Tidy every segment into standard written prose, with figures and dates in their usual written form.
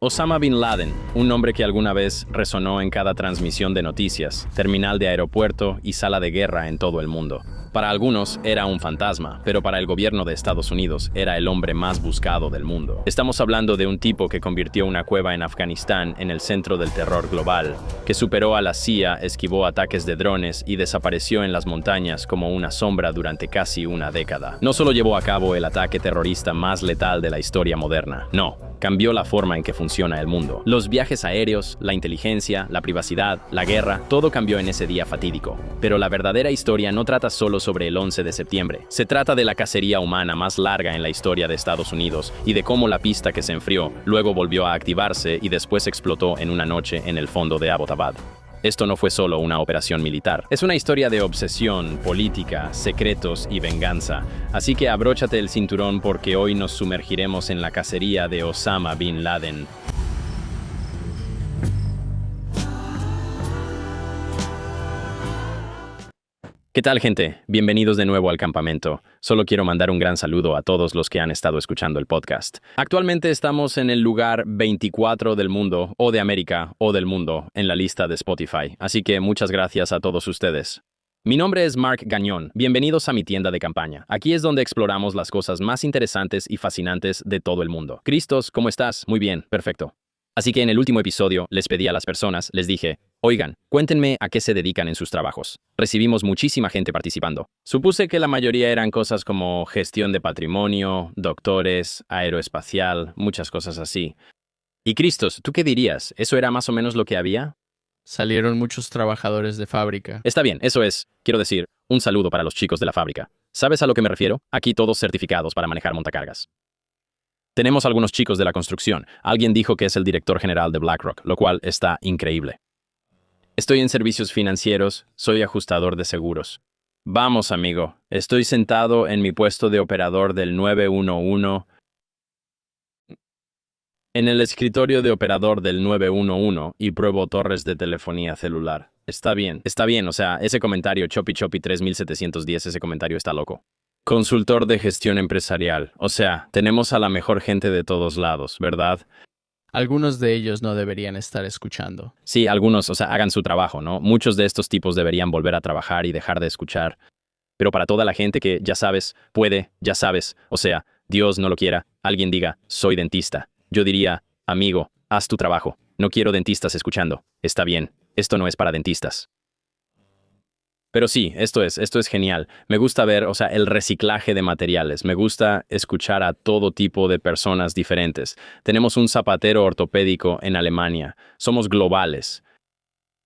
Osama Bin Laden, un nombre que alguna vez resonó en cada transmisión de noticias, terminal de aeropuerto y sala de guerra en todo el mundo. Para algunos era un fantasma, pero para el gobierno de Estados Unidos era el hombre más buscado del mundo. Estamos hablando de un tipo que convirtió una cueva en Afganistán en el centro del terror global, que superó a la CIA, esquivó ataques de drones y desapareció en las montañas como una sombra durante casi una década. No solo llevó a cabo el ataque terrorista más letal de la historia moderna, no. Cambió la forma en que funciona el mundo. Los viajes aéreos, la inteligencia, la privacidad, la guerra, todo cambió en ese día fatídico. Pero la verdadera historia no trata solo sobre el 11 de septiembre. Se trata de la cacería humana más larga en la historia de Estados Unidos y de cómo la pista que se enfrió luego volvió a activarse y después explotó en una noche en el fondo de Abbottabad. Esto no fue solo una operación militar. Es una historia de obsesión, política, secretos y venganza. Así que abróchate el cinturón porque hoy nos sumergiremos en la cacería de Osama Bin Laden. ¿Qué tal, gente? Bienvenidos de nuevo al campamento. Solo quiero mandar un gran saludo a todos los que han estado escuchando el podcast. Actualmente estamos en el lugar 24 del mundo, o de América, o del mundo, en la lista de Spotify. Así que muchas gracias a todos ustedes. Mi nombre es Mark Gagnon. Bienvenidos a mi tienda de campaña. Aquí es donde exploramos las cosas más interesantes y fascinantes de todo el mundo. Cristos, ¿cómo estás? Muy bien, perfecto. Así que en el último episodio les pedí a las personas, les dije, oigan, cuéntenme a qué se dedican en sus trabajos. Recibimos muchísima gente participando. Supuse que la mayoría eran cosas como gestión de patrimonio, doctores, aeroespacial, muchas cosas así. Y Cristos, ¿tú qué dirías? ¿Eso era más o menos lo que había? Salieron muchos trabajadores de fábrica. Está bien, eso es, quiero decir, un saludo para los chicos de la fábrica. ¿Sabes a lo que me refiero? Aquí todos certificados para manejar montacargas. Tenemos algunos chicos de la construcción. Alguien dijo que es el director general de BlackRock, lo cual está increíble. Estoy en servicios financieros, soy ajustador de seguros. Vamos, amigo, estoy sentado en mi puesto de operador del 911, en el escritorio de operador del 911 y pruebo torres de telefonía celular. Está bien, o sea, ese comentario Choppy 3710, ese comentario está loco. Consultor de gestión empresarial, o sea, tenemos a la mejor gente de todos lados, ¿verdad? Algunos de ellos no deberían estar escuchando. Sí, algunos, o sea, hagan su trabajo, ¿no? Muchos de estos tipos deberían volver a trabajar y dejar de escuchar. Pero para toda la gente que, ya sabes, puede, ya sabes, o sea, Dios no lo quiera, alguien diga, soy dentista. Yo diría, amigo, haz tu trabajo. No quiero dentistas escuchando. Está bien, esto no es para dentistas. Pero sí, esto es genial. Me gusta ver, o sea, el reciclaje de materiales. Me gusta escuchar a todo tipo de personas diferentes. Tenemos un zapatero ortopédico en Alemania. Somos globales.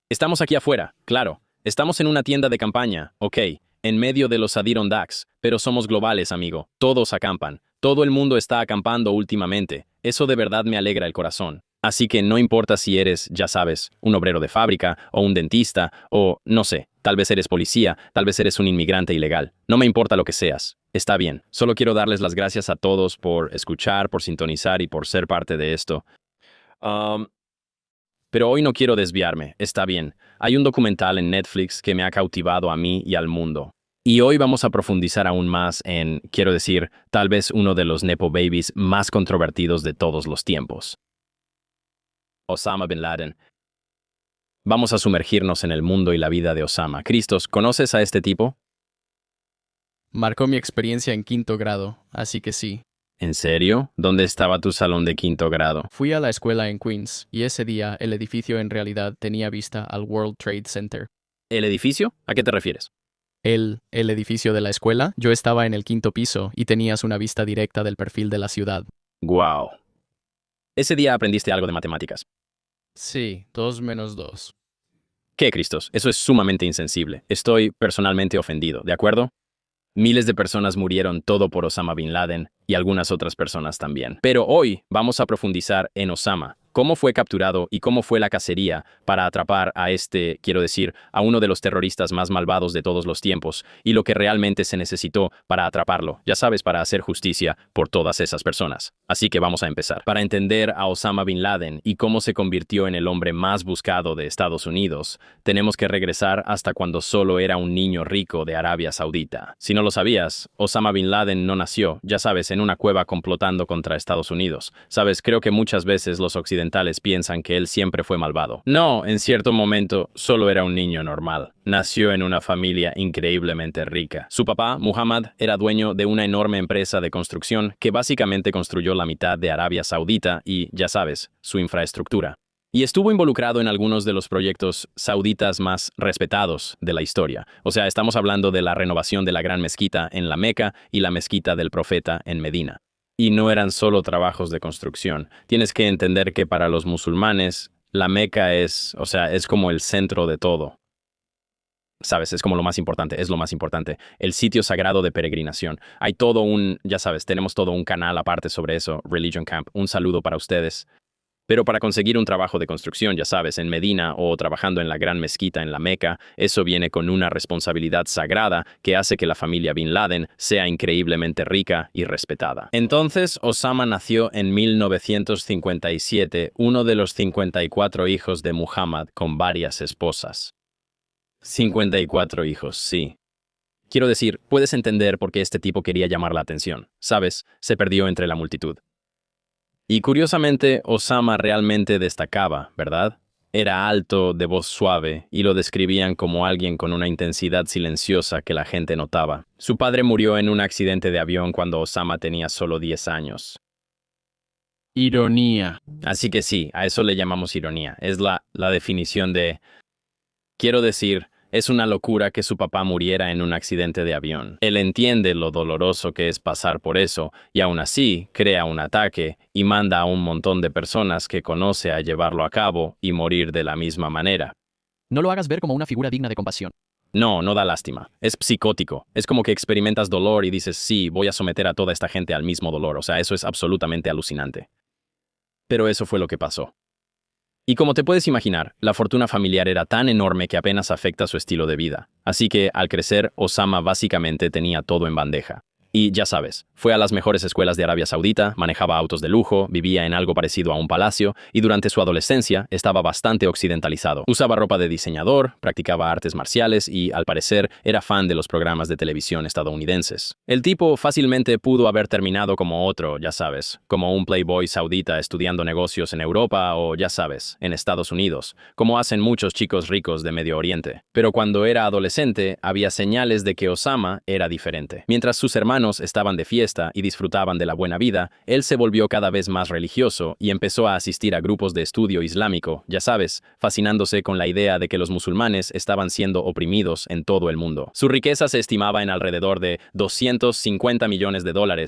Estamos aquí afuera, claro. Estamos en una tienda de campaña, ok, en medio de los Adirondacks, pero somos globales, amigo. Todos acampan. Todo el mundo está acampando últimamente. Eso de verdad me alegra el corazón. Así que no importa si eres, ya sabes, un obrero de fábrica, o un dentista, o, no sé, tal vez eres policía, tal vez eres un inmigrante ilegal. No me importa lo que seas. Está bien. Solo quiero darles las gracias a todos por escuchar, por sintonizar y por ser parte de esto. Pero hoy no quiero desviarme. Está bien. Hay un documental en Netflix que me ha cautivado a mí y al mundo. Y hoy vamos a profundizar aún más en, quiero decir, tal vez uno de los Nepo Babies más controvertidos de todos los tiempos. Osama Bin Laden. Vamos a sumergirnos en el mundo y la vida de Osama. Cristos, ¿conoces a este tipo? Marcó mi experiencia en 5º grado, así que sí. ¿En serio? ¿Dónde estaba tu salón de 5º grado? Fui a la escuela en Queens, y ese día el edificio en realidad tenía vista al World Trade Center. ¿El edificio? ¿A qué te refieres? El edificio de la escuela, yo estaba en el 5º piso y tenías una vista directa del perfil de la ciudad. ¡Guau! Ese día aprendiste algo de matemáticas. Sí, 2 menos 2. ¿Qué, Cristos? Eso es sumamente insensible. Estoy personalmente ofendido, ¿de acuerdo? Miles de personas murieron todo por Osama Bin Laden y algunas otras personas también. Pero hoy vamos a profundizar en Osama. Cómo fue capturado y cómo fue la cacería para atrapar a quiero decir, a uno de los terroristas más malvados de todos los tiempos y lo que realmente se necesitó para atraparlo, ya sabes, para hacer justicia por todas esas personas. Así que vamos a empezar. Para entender a Osama Bin Laden y cómo se convirtió en el hombre más buscado de Estados Unidos, tenemos que regresar hasta cuando solo era un niño rico de Arabia Saudita. Si no lo sabías, Osama Bin Laden no nació, ya sabes, en una cueva complotando contra Estados Unidos. Sabes, creo que muchas veces los occidentales occidentales piensan que él siempre fue malvado. No, en cierto momento solo era un niño normal. Nació en una familia increíblemente rica. Su papá, Muhammad, era dueño de una enorme empresa de construcción que básicamente construyó la mitad de Arabia Saudita y, ya sabes, su infraestructura. Y estuvo involucrado en algunos de los proyectos sauditas más respetados de la historia. O sea, estamos hablando de la renovación de la Gran Mezquita en la Meca y la Mezquita del Profeta en Medina. Y no eran solo trabajos de construcción. Tienes que entender que para los musulmanes, la Meca es como el centro de todo. ¿Sabes? Es como lo más importante, es lo más importante. El sitio sagrado de peregrinación. Hay tenemos todo un canal aparte sobre eso, Religion Camp. Un saludo para ustedes. Pero para conseguir un trabajo de construcción, ya sabes, en Medina o trabajando en la Gran Mezquita en la Meca, eso viene con una responsabilidad sagrada que hace que la familia Bin Laden sea increíblemente rica y respetada. Entonces, Osama nació en 1957, uno de los 54 hijos de Muhammad con varias esposas. 54 hijos, sí. Quiero decir, puedes entender por qué este tipo quería llamar la atención. ¿Sabes? Se perdió entre la multitud. Y curiosamente, Osama realmente destacaba, ¿verdad? Era alto, de voz suave, y lo describían como alguien con una intensidad silenciosa que la gente notaba. Su padre murió en un accidente de avión cuando Osama tenía solo 10 años. Ironía. Así que sí, a eso le llamamos ironía. Es la definición de... Quiero decir, es una locura que su papá muriera en un accidente de avión. Él entiende lo doloroso que es pasar por eso, y aún así crea un ataque y manda a un montón de personas que conoce a llevarlo a cabo y morir de la misma manera. No lo hagas ver como una figura digna de compasión. No da lástima. Es psicótico. Es como que experimentas dolor y dices, sí, voy a someter a toda esta gente al mismo dolor. O sea, eso es absolutamente alucinante. Pero eso fue lo que pasó. Y como te puedes imaginar, la fortuna familiar era tan enorme que apenas afecta su estilo de vida. Así que, al crecer, Osama básicamente tenía todo en bandeja. Y ya sabes, fue a las mejores escuelas de Arabia Saudita, manejaba autos de lujo, vivía en algo parecido a un palacio y durante su adolescencia estaba bastante occidentalizado. Usaba ropa de diseñador, practicaba artes marciales y, al parecer, era fan de los programas de televisión estadounidenses. El tipo fácilmente pudo haber terminado como otro, ya sabes, como un playboy saudita estudiando negocios en Europa o, ya sabes, en Estados Unidos, como hacen muchos chicos ricos de Medio Oriente. Pero cuando era adolescente, había señales de que Osama era diferente. Mientras sus hermanos estaban de fiesta y disfrutaban de la buena vida, él se volvió cada vez más religioso y empezó a asistir a grupos de estudio islámico, ya sabes, fascinándose con la idea de que los musulmanes estaban siendo oprimidos en todo el mundo. Su riqueza se estimaba en alrededor de $250 millones,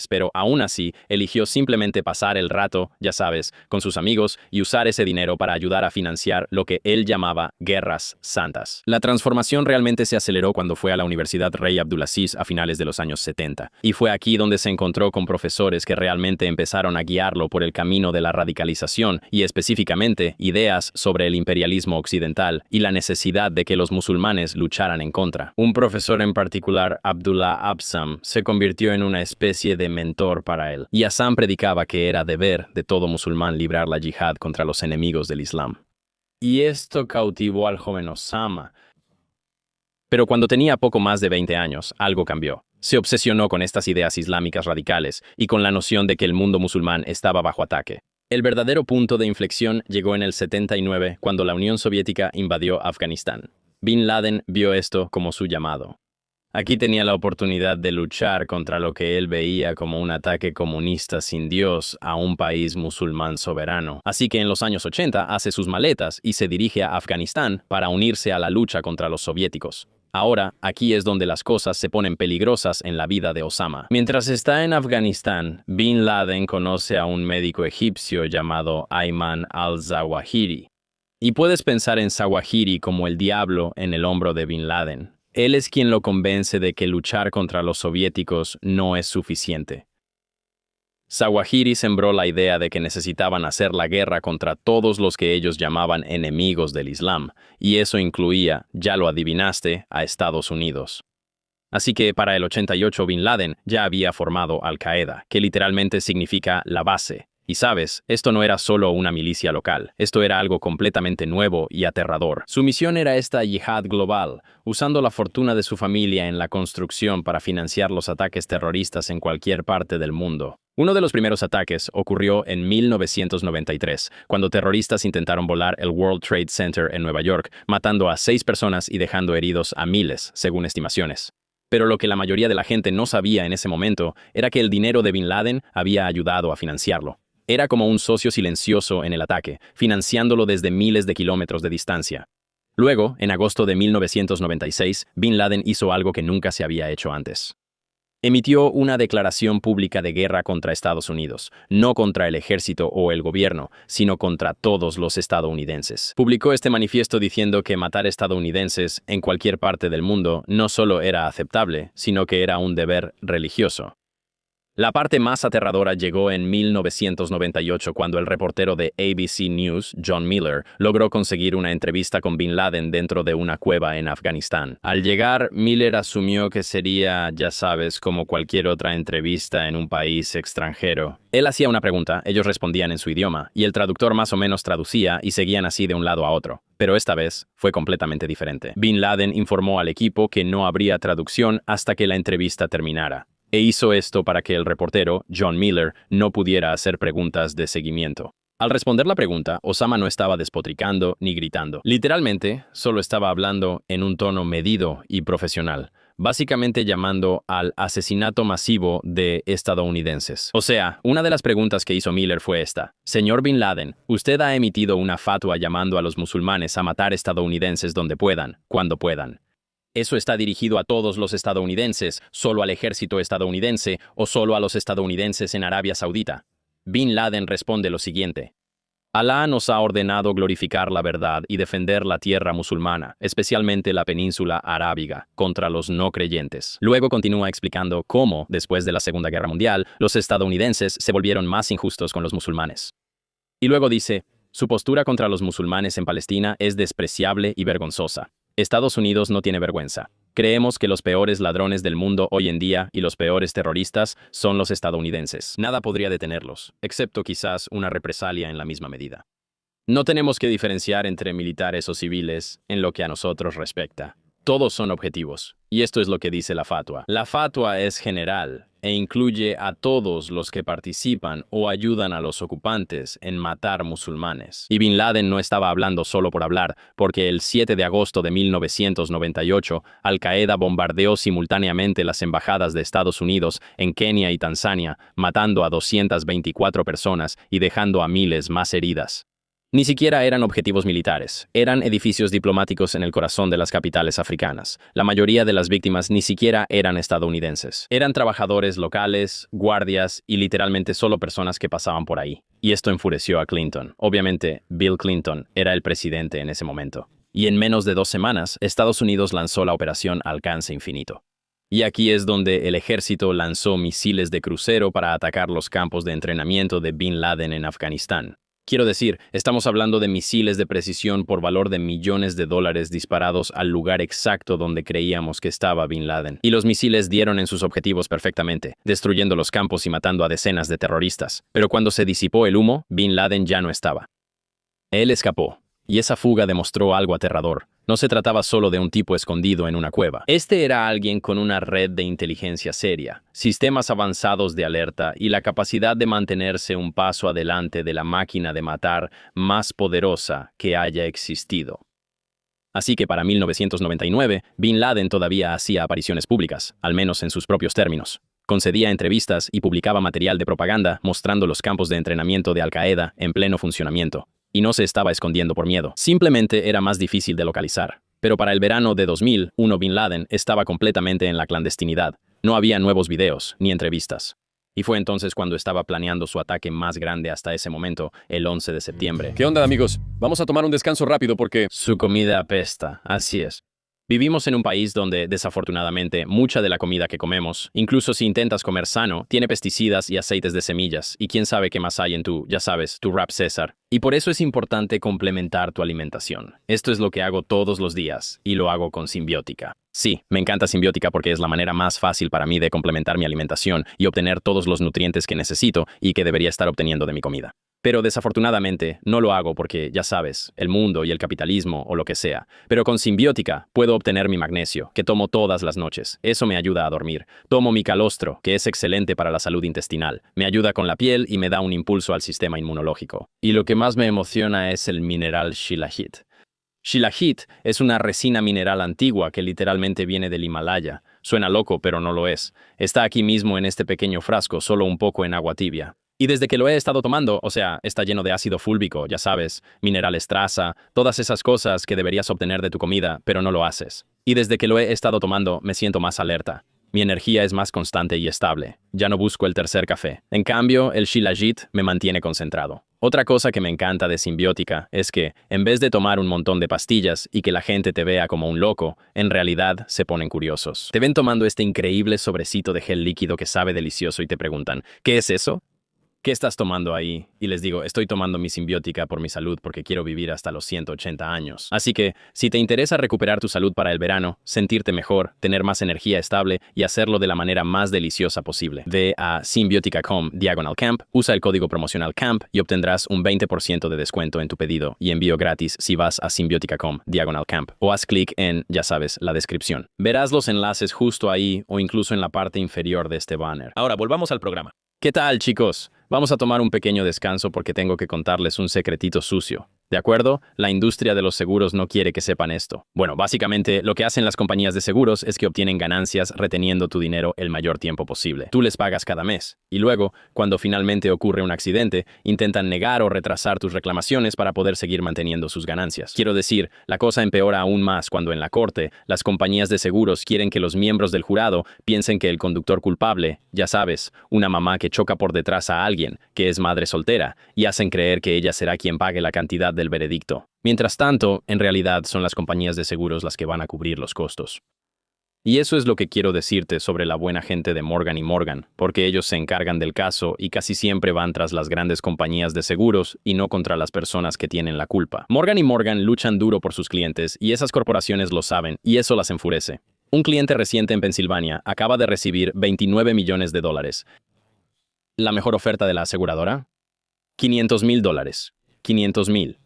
pero aún así eligió simplemente pasar el rato, ya sabes, con sus amigos y usar ese dinero para ayudar a financiar lo que él llamaba guerras santas. La transformación realmente se aceleró cuando fue a la Universidad Rey Abdulaziz a finales de los años 70. Y fue aquí donde se encontró con profesores que realmente empezaron a guiarlo por el camino de la radicalización y específicamente ideas sobre el imperialismo occidental y la necesidad de que los musulmanes lucharan en contra. Un profesor en particular, Abdullah Absam, se convirtió en una especie de mentor para él. Y Absam predicaba que era deber de todo musulmán librar la yihad contra los enemigos del Islam. Y esto cautivó al joven Osama. Pero cuando tenía poco más de 20 años, algo cambió. Se obsesionó con estas ideas islámicas radicales y con la noción de que el mundo musulmán estaba bajo ataque. El verdadero punto de inflexión llegó en el 79, cuando la Unión Soviética invadió Afganistán. Bin Laden vio esto como su llamado. Aquí tenía la oportunidad de luchar contra lo que él veía como un ataque comunista sin Dios a un país musulmán soberano. Así que en los años 80 hace sus maletas y se dirige a Afganistán para unirse a la lucha contra los soviéticos. Ahora, aquí es donde las cosas se ponen peligrosas en la vida de Osama. Mientras está en Afganistán, Bin Laden conoce a un médico egipcio llamado Ayman al-Zawahiri. Y puedes pensar en Zawahiri como el diablo en el hombro de Bin Laden. Él es quien lo convence de que luchar contra los soviéticos no es suficiente. Zawahiri sembró la idea de que necesitaban hacer la guerra contra todos los que ellos llamaban enemigos del Islam, y eso incluía, ya lo adivinaste, a Estados Unidos. Así que para el 88 Bin Laden ya había formado Al-Qaeda, que literalmente significa la base. Y sabes, esto no era solo una milicia local, esto era algo completamente nuevo y aterrador. Su misión era esta yihad global, usando la fortuna de su familia en la construcción para financiar los ataques terroristas en cualquier parte del mundo. Uno de los primeros ataques ocurrió en 1993, cuando terroristas intentaron volar el World Trade Center en Nueva York, matando a 6 personas y dejando heridos a miles, según estimaciones. Pero lo que la mayoría de la gente no sabía en ese momento era que el dinero de Bin Laden había ayudado a financiarlo. Era como un socio silencioso en el ataque, financiándolo desde miles de kilómetros de distancia. Luego, en agosto de 1996, Bin Laden hizo algo que nunca se había hecho antes. Emitió una declaración pública de guerra contra Estados Unidos, no contra el ejército o el gobierno, sino contra todos los estadounidenses. Publicó este manifiesto diciendo que matar estadounidenses en cualquier parte del mundo no solo era aceptable, sino que era un deber religioso. La parte más aterradora llegó en 1998 cuando el reportero de ABC News, John Miller, logró conseguir una entrevista con Bin Laden dentro de una cueva en Afganistán. Al llegar, Miller asumió que sería, ya sabes, como cualquier otra entrevista en un país extranjero. Él hacía una pregunta, ellos respondían en su idioma, y el traductor más o menos traducía y seguían así de un lado a otro. Pero esta vez fue completamente diferente. Bin Laden informó al equipo que no habría traducción hasta que la entrevista terminara. E hizo esto para que el reportero, John Miller, no pudiera hacer preguntas de seguimiento. Al responder la pregunta, Osama no estaba despotricando ni gritando. Literalmente, solo estaba hablando en un tono medido y profesional, básicamente llamando al asesinato masivo de estadounidenses. O sea, una de las preguntas que hizo Miller fue esta: Señor Bin Laden, usted ha emitido una fatua llamando a los musulmanes a matar estadounidenses donde puedan, cuando puedan. ¿Eso está dirigido a todos los estadounidenses, solo al ejército estadounidense o solo a los estadounidenses en Arabia Saudita? Bin Laden responde lo siguiente: Alá nos ha ordenado glorificar la verdad y defender la tierra musulmana, especialmente la península arábiga, contra los no creyentes. Luego continúa explicando cómo, después de la Segunda Guerra Mundial, los estadounidenses se volvieron más injustos con los musulmanes. Y luego dice: su postura contra los musulmanes en Palestina es despreciable y vergonzosa. Estados Unidos no tiene vergüenza. Creemos que los peores ladrones del mundo hoy en día y los peores terroristas son los estadounidenses. Nada podría detenerlos, excepto quizás una represalia en la misma medida. No tenemos que diferenciar entre militares o civiles en lo que a nosotros respecta. Todos son objetivos, y esto es lo que dice la fatua. La fatua es general e incluye a todos los que participan o ayudan a los ocupantes en matar musulmanes. Y Bin Laden no estaba hablando solo por hablar, porque el 7 de agosto de 1998, Al-Qaeda bombardeó simultáneamente las embajadas de Estados Unidos en Kenia y Tanzania, matando a 224 personas y dejando a miles más heridas. Ni siquiera eran objetivos militares, eran edificios diplomáticos en el corazón de las capitales africanas. La mayoría de las víctimas ni siquiera eran estadounidenses. Eran trabajadores locales, guardias y literalmente solo personas que pasaban por ahí. Y esto enfureció a Clinton. Obviamente, Bill Clinton era el presidente en ese momento. Y en menos de 2 semanas, Estados Unidos lanzó la operación Alcance Infinito. Y aquí es donde el ejército lanzó misiles de crucero para atacar los campos de entrenamiento de Bin Laden en Afganistán. Quiero decir, estamos hablando de misiles de precisión por valor de millones de dólares disparados al lugar exacto donde creíamos que estaba Bin Laden. Y los misiles dieron en sus objetivos perfectamente, destruyendo los campos y matando a decenas de terroristas. Pero cuando se disipó el humo, Bin Laden ya no estaba. Él escapó. Y esa fuga demostró algo aterrador. No se trataba solo de un tipo escondido en una cueva. Este era alguien con una red de inteligencia seria, sistemas avanzados de alerta y la capacidad de mantenerse un paso adelante de la máquina de matar más poderosa que haya existido. Así que para 1999, Bin Laden todavía hacía apariciones públicas, al menos en sus propios términos. Concedía entrevistas y publicaba material de propaganda mostrando los campos de entrenamiento de Al-Qaeda en pleno funcionamiento. Y no se estaba escondiendo por miedo. Simplemente era más difícil de localizar. Pero para el verano de 2001, Bin Laden estaba completamente en la clandestinidad. No había nuevos videos ni entrevistas. Y fue entonces cuando estaba planeando su ataque más grande hasta ese momento, el 11 de septiembre. ¿Qué onda, amigos? Vamos a tomar un descanso rápido porque... Su comida apesta, así es. Vivimos en un país donde, desafortunadamente, mucha de la comida que comemos, incluso si intentas comer sano, tiene pesticidas y aceites de semillas, y quién sabe qué más hay en tu, ya sabes, tu wrap César. Y por eso es importante complementar tu alimentación. Esto es lo que hago todos los días, y lo hago con Simbiótica. Sí, me encanta Simbiótica porque es la manera más fácil para mí de complementar mi alimentación y obtener todos los nutrientes que necesito y que debería estar obteniendo de mi comida. Pero desafortunadamente no lo hago porque, ya sabes, el mundo y el capitalismo o lo que sea. Pero con Simbiótica puedo obtener mi magnesio, que tomo todas las noches. Eso me ayuda a dormir. Tomo mi calostro, que es excelente para la salud intestinal. Me ayuda con la piel y me da un impulso al sistema inmunológico. Y lo que más me emociona es el mineral Shilajit. Shilajit es una resina mineral antigua que literalmente viene del Himalaya. Suena loco, pero no lo es. Está aquí mismo en este pequeño frasco, solo un poco en agua tibia. Y desde que lo he estado tomando, o sea, está lleno de ácido fúlvico, ya sabes, minerales traza, todas esas cosas que deberías obtener de tu comida, pero no lo haces. Y desde que lo he estado tomando, me siento más alerta. Mi energía es más constante y estable. Ya no busco el tercer café. En cambio, el Shilajit me mantiene concentrado. Otra cosa que me encanta de Simbiótica es que, en vez de tomar un montón de pastillas y que la gente te vea como un loco, en realidad se ponen curiosos. Te ven tomando este increíble sobrecito de gel líquido que sabe delicioso y te preguntan, ¿qué es eso? ¿Qué estás tomando ahí? Y les digo, estoy tomando mi Simbiótica por mi salud porque quiero vivir hasta los 180 años. Así que, si te interesa recuperar tu salud para el verano, sentirte mejor, tener más energía estable y hacerlo de la manera más deliciosa posible, ve a Simbiótica.com/camp, usa el código promocional CAMP y obtendrás un 20% de descuento en tu pedido y envío gratis si vas a Simbiótica.com/camp o haz clic en, ya sabes, la descripción. Verás los enlaces justo ahí o incluso en la parte inferior de este banner. Ahora, volvamos al programa. ¿Qué tal, chicos? Vamos a tomar un pequeño descanso porque tengo que contarles un secretito sucio. ¿De acuerdo? La industria de los seguros no quiere que sepan esto. Bueno, básicamente, lo que hacen las compañías de seguros es que obtienen ganancias reteniendo tu dinero el mayor tiempo posible. Tú les pagas cada mes. Y luego, cuando finalmente ocurre un accidente, intentan negar o retrasar tus reclamaciones para poder seguir manteniendo sus ganancias. Quiero decir, la cosa empeora aún más cuando en la corte, las compañías de seguros quieren que los miembros del jurado piensen que el conductor culpable, ya sabes, una mamá que choca por detrás a alguien, que es madre soltera, y hacen creer que ella será quien pague la cantidad del veredicto. Mientras tanto, en realidad son las compañías de seguros las que van a cubrir los costos. Y eso es lo que quiero decirte sobre la buena gente de Morgan & Morgan, porque ellos se encargan del caso y casi siempre van tras las grandes compañías de seguros y no contra las personas que tienen la culpa. Morgan & Morgan luchan duro por sus clientes y esas corporaciones lo saben y eso las enfurece. Un cliente reciente en Pensilvania acaba de recibir $29 millones. ¿La mejor oferta de la aseguradora? $500,000. 500,000.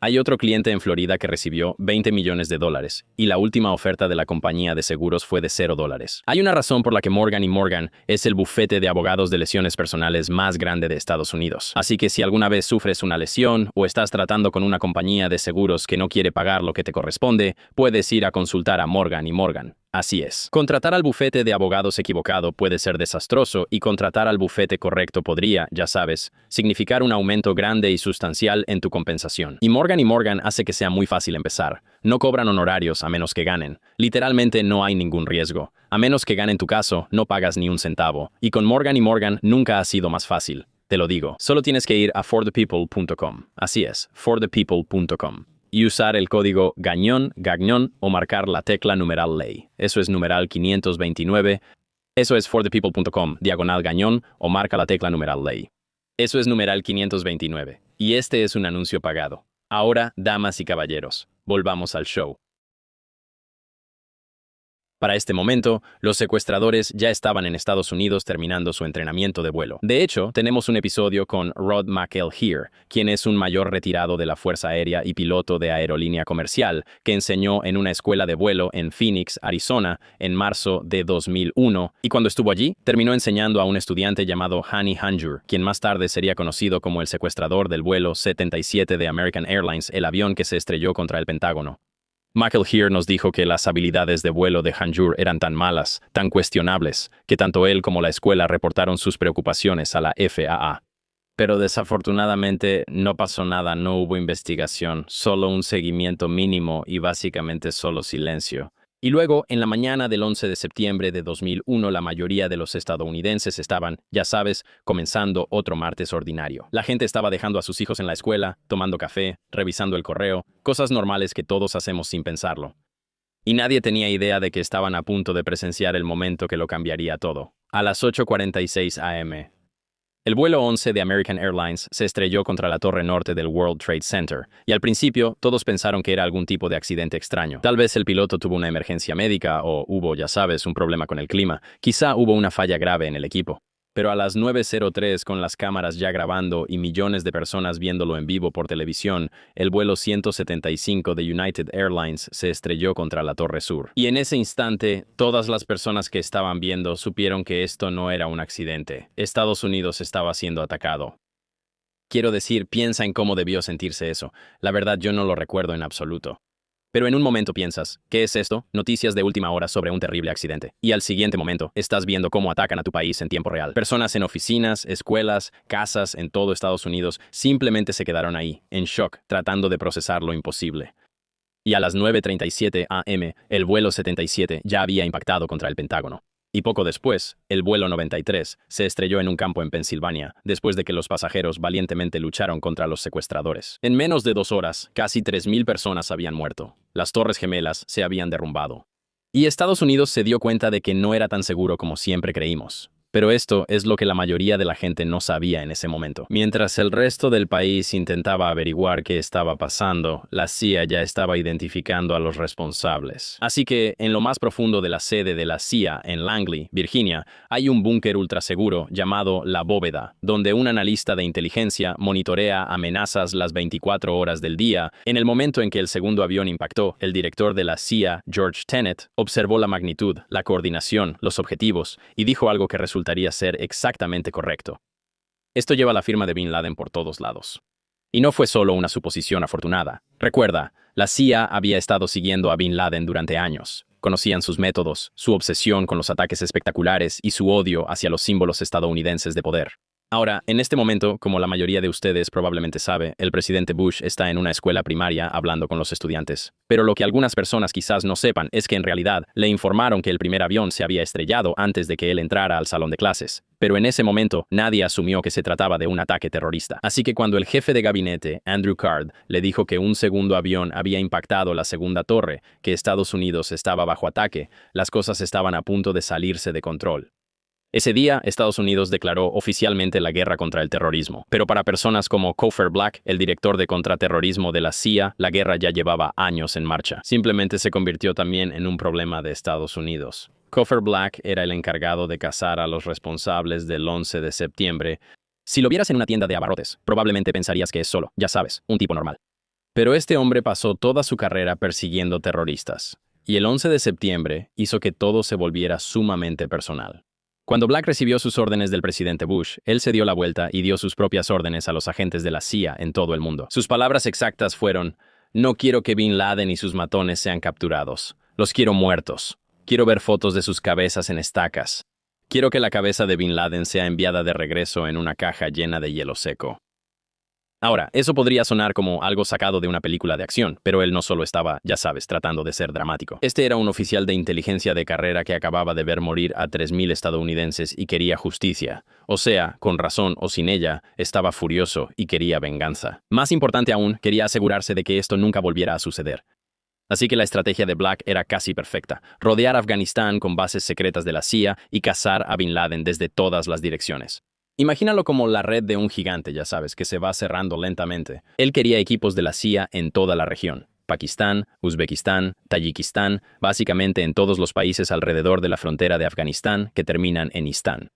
Hay otro cliente en Florida que recibió $20 millones y la última oferta de la compañía de seguros fue de $0. Hay una razón por la que Morgan & Morgan es el bufete de abogados de lesiones personales más grande de Estados Unidos. Así que si alguna vez sufres una lesión o estás tratando con una compañía de seguros que no quiere pagar lo que te corresponde, puedes ir a consultar a Morgan & Morgan. Así es. Contratar al bufete de abogados equivocado puede ser desastroso y contratar al bufete correcto podría, ya sabes, significar un aumento grande y sustancial en tu compensación. Y Morgan & Morgan hace que sea muy fácil empezar. No cobran honorarios a menos que ganen. Literalmente no hay ningún riesgo. A menos que ganen tu caso, no pagas ni un centavo. Y con Morgan & Morgan nunca ha sido más fácil. Te lo digo. Solo tienes que ir a forthepeople.com. Así es, forthepeople.com. Y usar el código GAGNÓN o marcar la tecla numeral ley. Eso es numeral 529. Eso es forthepeople.com/GAGNÓN o marca la tecla numeral ley. Eso es numeral 529. Y este es un anuncio pagado. Ahora, damas y caballeros, volvamos al show. Para este momento, los secuestradores ya estaban en Estados Unidos terminando su entrenamiento de vuelo. De hecho, tenemos un episodio con Rod McElheer, quien es un mayor retirado de la Fuerza Aérea y piloto de aerolínea comercial, que enseñó en una escuela de vuelo en Phoenix, Arizona, en marzo de 2001, y cuando estuvo allí, terminó enseñando a un estudiante llamado Hani Hanjour, quien más tarde sería conocido como el secuestrador del vuelo 77 de American Airlines, el avión que se estrelló contra el Pentágono. McElheer nos dijo que las habilidades de vuelo de Hanjour eran tan malas, tan cuestionables, que tanto él como la escuela reportaron sus preocupaciones a la FAA. Pero desafortunadamente no pasó nada, no hubo investigación, solo un seguimiento mínimo y básicamente solo silencio. Y luego, en la mañana del 11 de septiembre de 2001, la mayoría de los estadounidenses estaban, ya sabes, comenzando otro martes ordinario. La gente estaba dejando a sus hijos en la escuela, tomando café, revisando el correo, cosas normales que todos hacemos sin pensarlo. Y nadie tenía idea de que estaban a punto de presenciar el momento que lo cambiaría todo. A las 8:46 a.m., el vuelo 11 de American Airlines se estrelló contra la torre norte del World Trade Center, y al principio todos pensaron que era algún tipo de accidente extraño. Tal vez el piloto tuvo una emergencia médica o hubo, ya sabes, un problema con el clima. Quizá hubo una falla grave en el equipo. Pero a las 9:03, con las cámaras ya grabando y millones de personas viéndolo en vivo por televisión, el vuelo 175 de United Airlines se estrelló contra la Torre Sur. Y en ese instante, todas las personas que estaban viendo supieron que esto no era un accidente. Estados Unidos estaba siendo atacado. Quiero decir, piensa en cómo debió sentirse eso. La verdad, yo no lo recuerdo en absoluto. Pero en un momento piensas, ¿qué es esto? Noticias de última hora sobre un terrible accidente. Y al siguiente momento, estás viendo cómo atacan a tu país en tiempo real. Personas en oficinas, escuelas, casas en todo Estados Unidos simplemente se quedaron ahí, en shock, tratando de procesar lo imposible. Y a las 9:37 a.m., el vuelo 77 ya había impactado contra el Pentágono. Y poco después, el vuelo 93 se estrelló en un campo en Pensilvania, después de que los pasajeros valientemente lucharon contra los secuestradores. En menos de 2 horas, casi 3.000 personas habían muerto. Las Torres Gemelas se habían derrumbado. Y Estados Unidos se dio cuenta de que no era tan seguro como siempre creímos. Pero esto es lo que la mayoría de la gente no sabía en ese momento. Mientras el resto del país intentaba averiguar qué estaba pasando, la CIA ya estaba identificando a los responsables. Así que, en lo más profundo de la sede de la CIA en Langley, Virginia, hay un búnker ultraseguro llamado La Bóveda, donde un analista de inteligencia monitorea amenazas las 24 horas del día. En el momento en que el segundo avión impactó, el director de la CIA, George Tenet, observó la magnitud, la coordinación, los objetivos, y dijo algo que resultaría ser exactamente correcto. Esto lleva la firma de Bin Laden por todos lados. Y no fue solo una suposición afortunada. Recuerda, la CIA había estado siguiendo a Bin Laden durante años. Conocían sus métodos, su obsesión con los ataques espectaculares y su odio hacia los símbolos estadounidenses de poder. Ahora, en este momento, como la mayoría de ustedes probablemente sabe, el presidente Bush está en una escuela primaria hablando con los estudiantes. Pero lo que algunas personas quizás no sepan es que en realidad le informaron que el primer avión se había estrellado antes de que él entrara al salón de clases. Pero en ese momento, nadie asumió que se trataba de un ataque terrorista. Así que cuando el jefe de gabinete, Andrew Card, le dijo que un segundo avión había impactado la segunda torre, que Estados Unidos estaba bajo ataque, las cosas estaban a punto de salirse de control. Ese día, Estados Unidos declaró oficialmente la guerra contra el terrorismo. Pero para personas como Cofer Black, el director de contraterrorismo de la CIA, la guerra ya llevaba años en marcha. Simplemente se convirtió también en un problema de Estados Unidos. Cofer Black era el encargado de cazar a los responsables del 11 de septiembre. Si lo vieras en una tienda de abarrotes, probablemente pensarías que es solo, ya sabes, un tipo normal. Pero este hombre pasó toda su carrera persiguiendo terroristas. Y el 11 de septiembre hizo que todo se volviera sumamente personal. Cuando Black recibió sus órdenes del presidente Bush, él se dio la vuelta y dio sus propias órdenes a los agentes de la CIA en todo el mundo. Sus palabras exactas fueron: "No quiero que Bin Laden y sus matones sean capturados. Los quiero muertos. Quiero ver fotos de sus cabezas en estacas. Quiero que la cabeza de Bin Laden sea enviada de regreso en una caja llena de hielo seco". Ahora, eso podría sonar como algo sacado de una película de acción, pero él no solo estaba, ya sabes, tratando de ser dramático. Este era un oficial de inteligencia de carrera que acababa de ver morir a 3.000 estadounidenses y quería justicia. O sea, con razón o sin ella, estaba furioso y quería venganza. Más importante aún, quería asegurarse de que esto nunca volviera a suceder. Así que la estrategia de Black era casi perfecta: rodear Afganistán con bases secretas de la CIA y cazar a Bin Laden desde todas las direcciones. Imagínalo como la red de un gigante, ya sabes, que se va cerrando lentamente. Él quería equipos de la CIA en toda la región: Pakistán, Uzbekistán, Tayikistán, básicamente en todos los países alrededor de la frontera de Afganistán que terminan en Istán.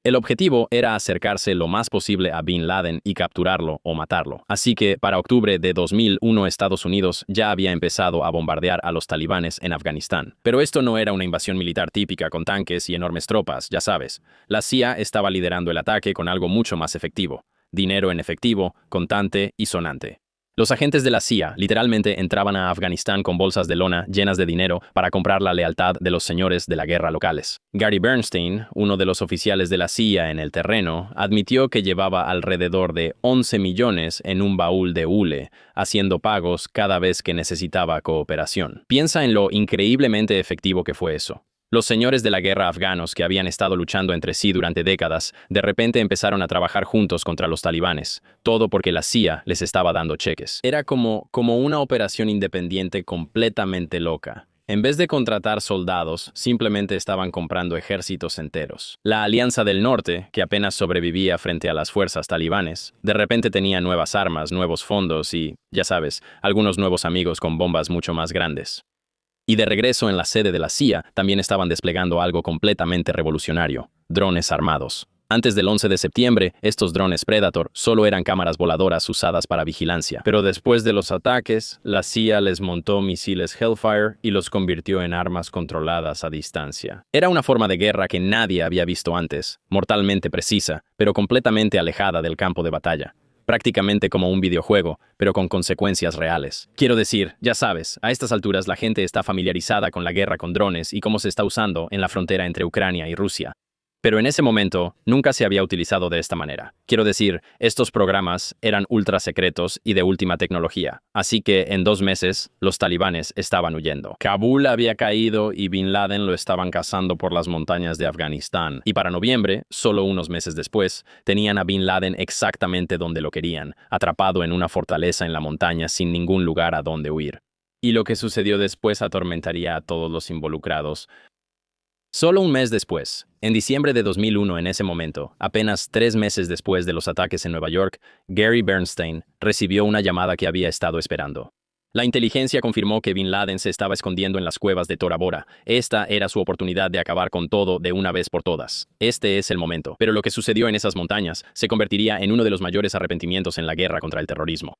El objetivo era acercarse lo más posible a Bin Laden y capturarlo o matarlo. Así que, para octubre de 2001, Estados Unidos ya había empezado a bombardear a los talibanes en Afganistán. Pero esto no era una invasión militar típica con tanques y enormes tropas, ya sabes. La CIA estaba liderando el ataque con algo mucho más efectivo: dinero en efectivo, contante y sonante. Los agentes de la CIA literalmente entraban a Afganistán con bolsas de lona llenas de dinero para comprar la lealtad de los señores de la guerra locales. Gary Bernstein, uno de los oficiales de la CIA en el terreno, admitió que llevaba alrededor de 11 millones en un baúl de hule, haciendo pagos cada vez que necesitaba cooperación. Piensa en lo increíblemente efectivo que fue eso. Los señores de la guerra afganos, que habían estado luchando entre sí durante décadas, de repente empezaron a trabajar juntos contra los talibanes, todo porque la CIA les estaba dando cheques. Era como una operación independiente completamente loca. En vez de contratar soldados, simplemente estaban comprando ejércitos enteros. La Alianza del Norte, que apenas sobrevivía frente a las fuerzas talibanes, de repente tenía nuevas armas, nuevos fondos y, ya sabes, algunos nuevos amigos con bombas mucho más grandes. Y de regreso en la sede de la CIA, también estaban desplegando algo completamente revolucionario: drones armados. Antes del 11 de septiembre, estos drones Predator solo eran cámaras voladoras usadas para vigilancia. Pero después de los ataques, la CIA les montó misiles Hellfire y los convirtió en armas controladas a distancia. Era una forma de guerra que nadie había visto antes, mortalmente precisa, pero completamente alejada del campo de batalla. Prácticamente como un videojuego, pero con consecuencias reales. Quiero decir, ya sabes, a estas alturas la gente está familiarizada con la guerra con drones y cómo se está usando en la frontera entre Ucrania y Rusia. Pero en ese momento, nunca se había utilizado de esta manera. Quiero decir, estos programas eran ultra secretos y de última tecnología. Así que en 2 meses, los talibanes estaban huyendo. Kabul había caído y Bin Laden lo estaban cazando por las montañas de Afganistán. Y para noviembre, solo unos meses después, tenían a Bin Laden exactamente donde lo querían, atrapado en una fortaleza en la montaña sin ningún lugar a donde huir. Y lo que sucedió después atormentaría a todos los involucrados. Solo un mes después, en diciembre de 2001 en ese momento, apenas 3 meses después de los ataques en Nueva York, Gary Bernstein recibió una llamada que había estado esperando. La inteligencia confirmó que Bin Laden se estaba escondiendo en las cuevas de Tora Bora. Esta era su oportunidad de acabar con todo de una vez por todas. Este es el momento. Pero lo que sucedió en esas montañas se convertiría en uno de los mayores arrepentimientos en la guerra contra el terrorismo.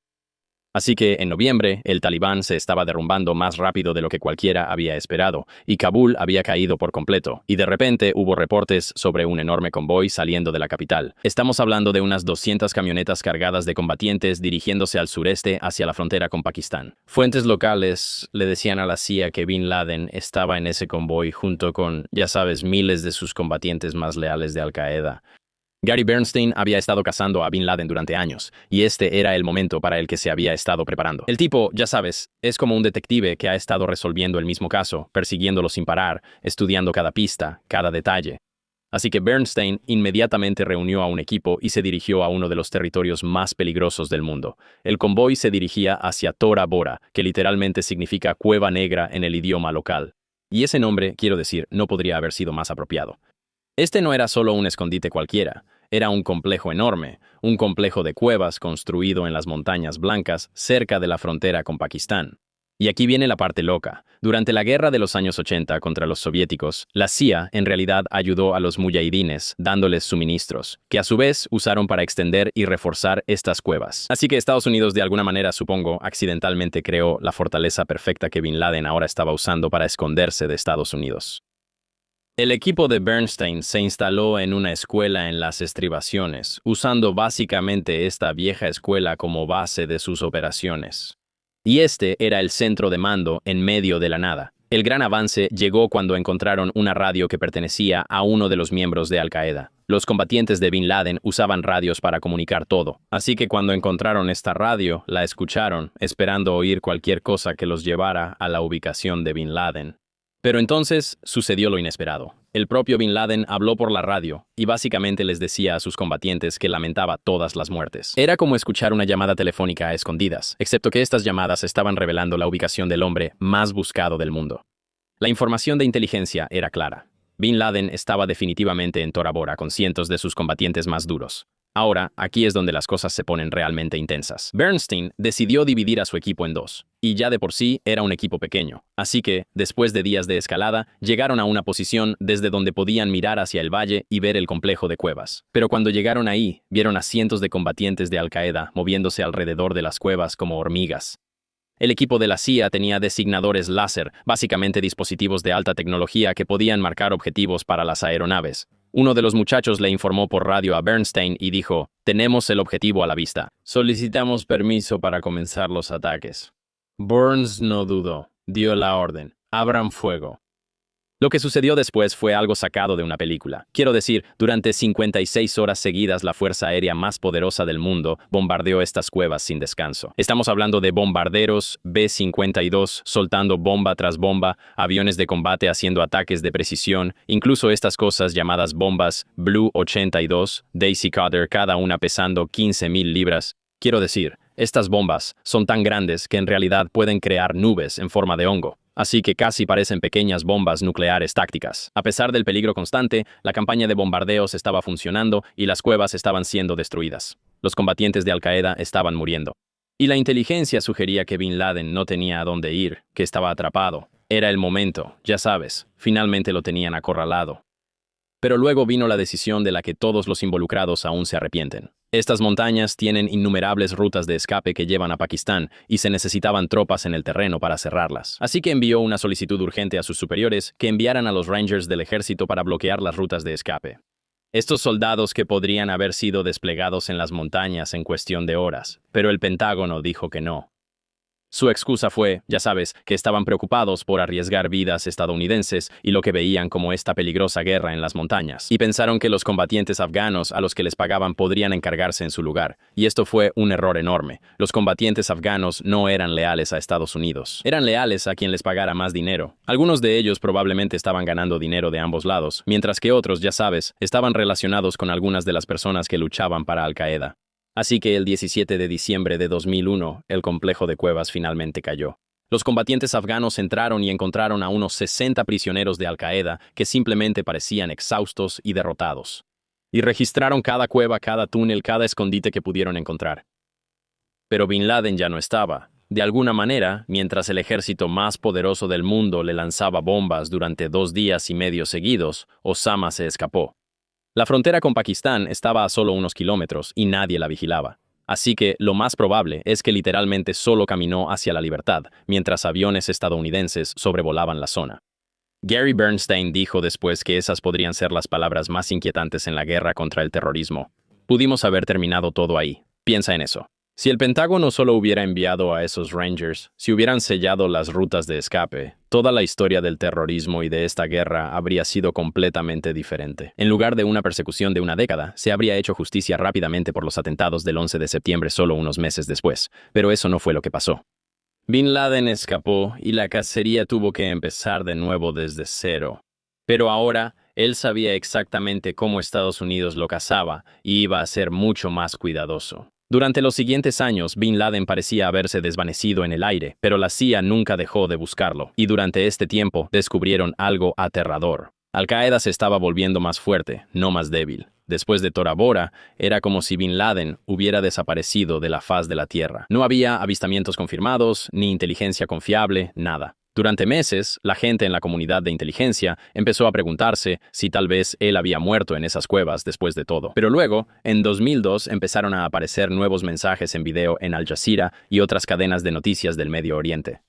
Así que en noviembre, el Talibán se estaba derrumbando más rápido de lo que cualquiera había esperado, y Kabul había caído por completo, y de repente hubo reportes sobre un enorme convoy saliendo de la capital. Estamos hablando de unas 200 camionetas cargadas de combatientes dirigiéndose al sureste hacia la frontera con Pakistán. Fuentes locales le decían a la CIA que Bin Laden estaba en ese convoy junto con, ya sabes, miles de sus combatientes más leales de Al-Qaeda. Gary Bernstein había estado cazando a Bin Laden durante años, y este era el momento para el que se había estado preparando. El tipo, ya sabes, es como un detective que ha estado resolviendo el mismo caso, persiguiéndolo sin parar, estudiando cada pista, cada detalle. Así que Bernstein inmediatamente reunió a un equipo y se dirigió a uno de los territorios más peligrosos del mundo. El convoy se dirigía hacia Tora Bora, que literalmente significa cueva negra en el idioma local. Y ese nombre, quiero decir, no podría haber sido más apropiado. Este no era solo un escondite cualquiera. Era un complejo enorme, un complejo de cuevas construido en las Montañas Blancas cerca de la frontera con Pakistán. Y aquí viene la parte loca. Durante la guerra de los años 80 contra los soviéticos, la CIA en realidad ayudó a los muyahidines dándoles suministros, que a su vez usaron para extender y reforzar estas cuevas. Así que Estados Unidos de alguna manera, supongo, accidentalmente creó la fortaleza perfecta que Bin Laden ahora estaba usando para esconderse de Estados Unidos. El equipo de Bernstein se instaló en una escuela en las estribaciones, usando básicamente esta vieja escuela como base de sus operaciones. Y este era el centro de mando en medio de la nada. El gran avance llegó cuando encontraron una radio que pertenecía a uno de los miembros de Al-Qaeda. Los combatientes de Bin Laden usaban radios para comunicar todo. Así que cuando encontraron esta radio, la escucharon, esperando oír cualquier cosa que los llevara a la ubicación de Bin Laden. Pero entonces sucedió lo inesperado. El propio Bin Laden habló por la radio y básicamente les decía a sus combatientes que lamentaba todas las muertes. Era como escuchar una llamada telefónica a escondidas, excepto que estas llamadas estaban revelando la ubicación del hombre más buscado del mundo. La información de inteligencia era clara. Bin Laden estaba definitivamente en Tora Bora con cientos de sus combatientes más duros. Ahora, aquí es donde las cosas se ponen realmente intensas. Bernstein decidió dividir a su equipo en 2, y ya de por sí era un equipo pequeño. Así que, después de días de escalada, llegaron a una posición desde donde podían mirar hacia el valle y ver el complejo de cuevas. Pero cuando llegaron ahí, vieron a cientos de combatientes de Al-Qaeda moviéndose alrededor de las cuevas como hormigas. El equipo de la CIA tenía designadores láser, básicamente dispositivos de alta tecnología que podían marcar objetivos para las aeronaves. Uno de los muchachos le informó por radio a Bernstein y dijo: «Tenemos el objetivo a la vista. Solicitamos permiso para comenzar los ataques». Burns no dudó. Dio la orden: «Abran fuego». Lo que sucedió después fue algo sacado de una película. Quiero decir, durante 56 horas seguidas la fuerza aérea más poderosa del mundo bombardeó estas cuevas sin descanso. Estamos hablando de bombarderos B-52 soltando bomba tras bomba, aviones de combate haciendo ataques de precisión, incluso estas cosas llamadas bombas Blue 82, Daisy Cutter, cada una pesando 15,000 libras. Quiero decir, estas bombas son tan grandes que en realidad pueden crear nubes en forma de hongo. Así que casi parecen pequeñas bombas nucleares tácticas. A pesar del peligro constante, la campaña de bombardeos estaba funcionando y las cuevas estaban siendo destruidas. Los combatientes de Al-Qaeda estaban muriendo. Y la inteligencia sugería que Bin Laden no tenía a dónde ir, que estaba atrapado. Era el momento, ya sabes, finalmente lo tenían acorralado. Pero luego vino la decisión de la que todos los involucrados aún se arrepienten. Estas montañas tienen innumerables rutas de escape que llevan a Pakistán y se necesitaban tropas en el terreno para cerrarlas. Así que envió una solicitud urgente a sus superiores que enviaran a los Rangers del ejército para bloquear las rutas de escape. Estos soldados que podrían haber sido desplegados en las montañas en cuestión de horas, pero el Pentágono dijo que no. Su excusa fue, ya sabes, que estaban preocupados por arriesgar vidas estadounidenses y lo que veían como esta peligrosa guerra en las montañas, y pensaron que los combatientes afganos a los que les pagaban podrían encargarse en su lugar, y esto fue un error enorme. Los combatientes afganos no eran leales a Estados Unidos, eran leales a quien les pagara más dinero. Algunos de ellos probablemente estaban ganando dinero de ambos lados, mientras que otros, ya sabes, estaban relacionados con algunas de las personas que luchaban para Al-Qaeda. Así que el 17 de diciembre de 2001, el complejo de cuevas finalmente cayó. Los combatientes afganos entraron y encontraron a unos 60 prisioneros de Al-Qaeda que simplemente parecían exhaustos y derrotados. Y registraron cada cueva, cada túnel, cada escondite que pudieron encontrar. Pero Bin Laden ya no estaba. De alguna manera, mientras el ejército más poderoso del mundo le lanzaba bombas durante 2 días y medio seguidos, Osama se escapó. La frontera con Pakistán estaba a solo unos kilómetros y nadie la vigilaba. Así que lo más probable es que literalmente solo caminó hacia la libertad, mientras aviones estadounidenses sobrevolaban la zona. Gary Bernstein dijo después que esas podrían ser las palabras más inquietantes en la guerra contra el terrorismo. Pudimos haber terminado todo ahí. Piensa en eso. Si el Pentágono solo hubiera enviado a esos Rangers, si hubieran sellado las rutas de escape, toda la historia del terrorismo y de esta guerra habría sido completamente diferente. En lugar de una persecución de una década, se habría hecho justicia rápidamente por los atentados del 11 de septiembre solo unos meses después, pero eso no fue lo que pasó. Bin Laden escapó y la cacería tuvo que empezar de nuevo desde cero. Pero ahora, él sabía exactamente cómo Estados Unidos lo cazaba y iba a ser mucho más cuidadoso. Durante los siguientes años, Bin Laden parecía haberse desvanecido en el aire, pero la CIA nunca dejó de buscarlo, y durante este tiempo descubrieron algo aterrador. Al-Qaeda se estaba volviendo más fuerte, no más débil. Después de Tora Bora, era como si Bin Laden hubiera desaparecido de la faz de la Tierra. No había avistamientos confirmados, ni inteligencia confiable, nada. Durante meses, la gente en la comunidad de inteligencia empezó a preguntarse si tal vez él había muerto en esas cuevas después de todo. Pero luego, en 2002, empezaron a aparecer nuevos mensajes en video en Al Jazeera y otras cadenas de noticias del Medio Oriente.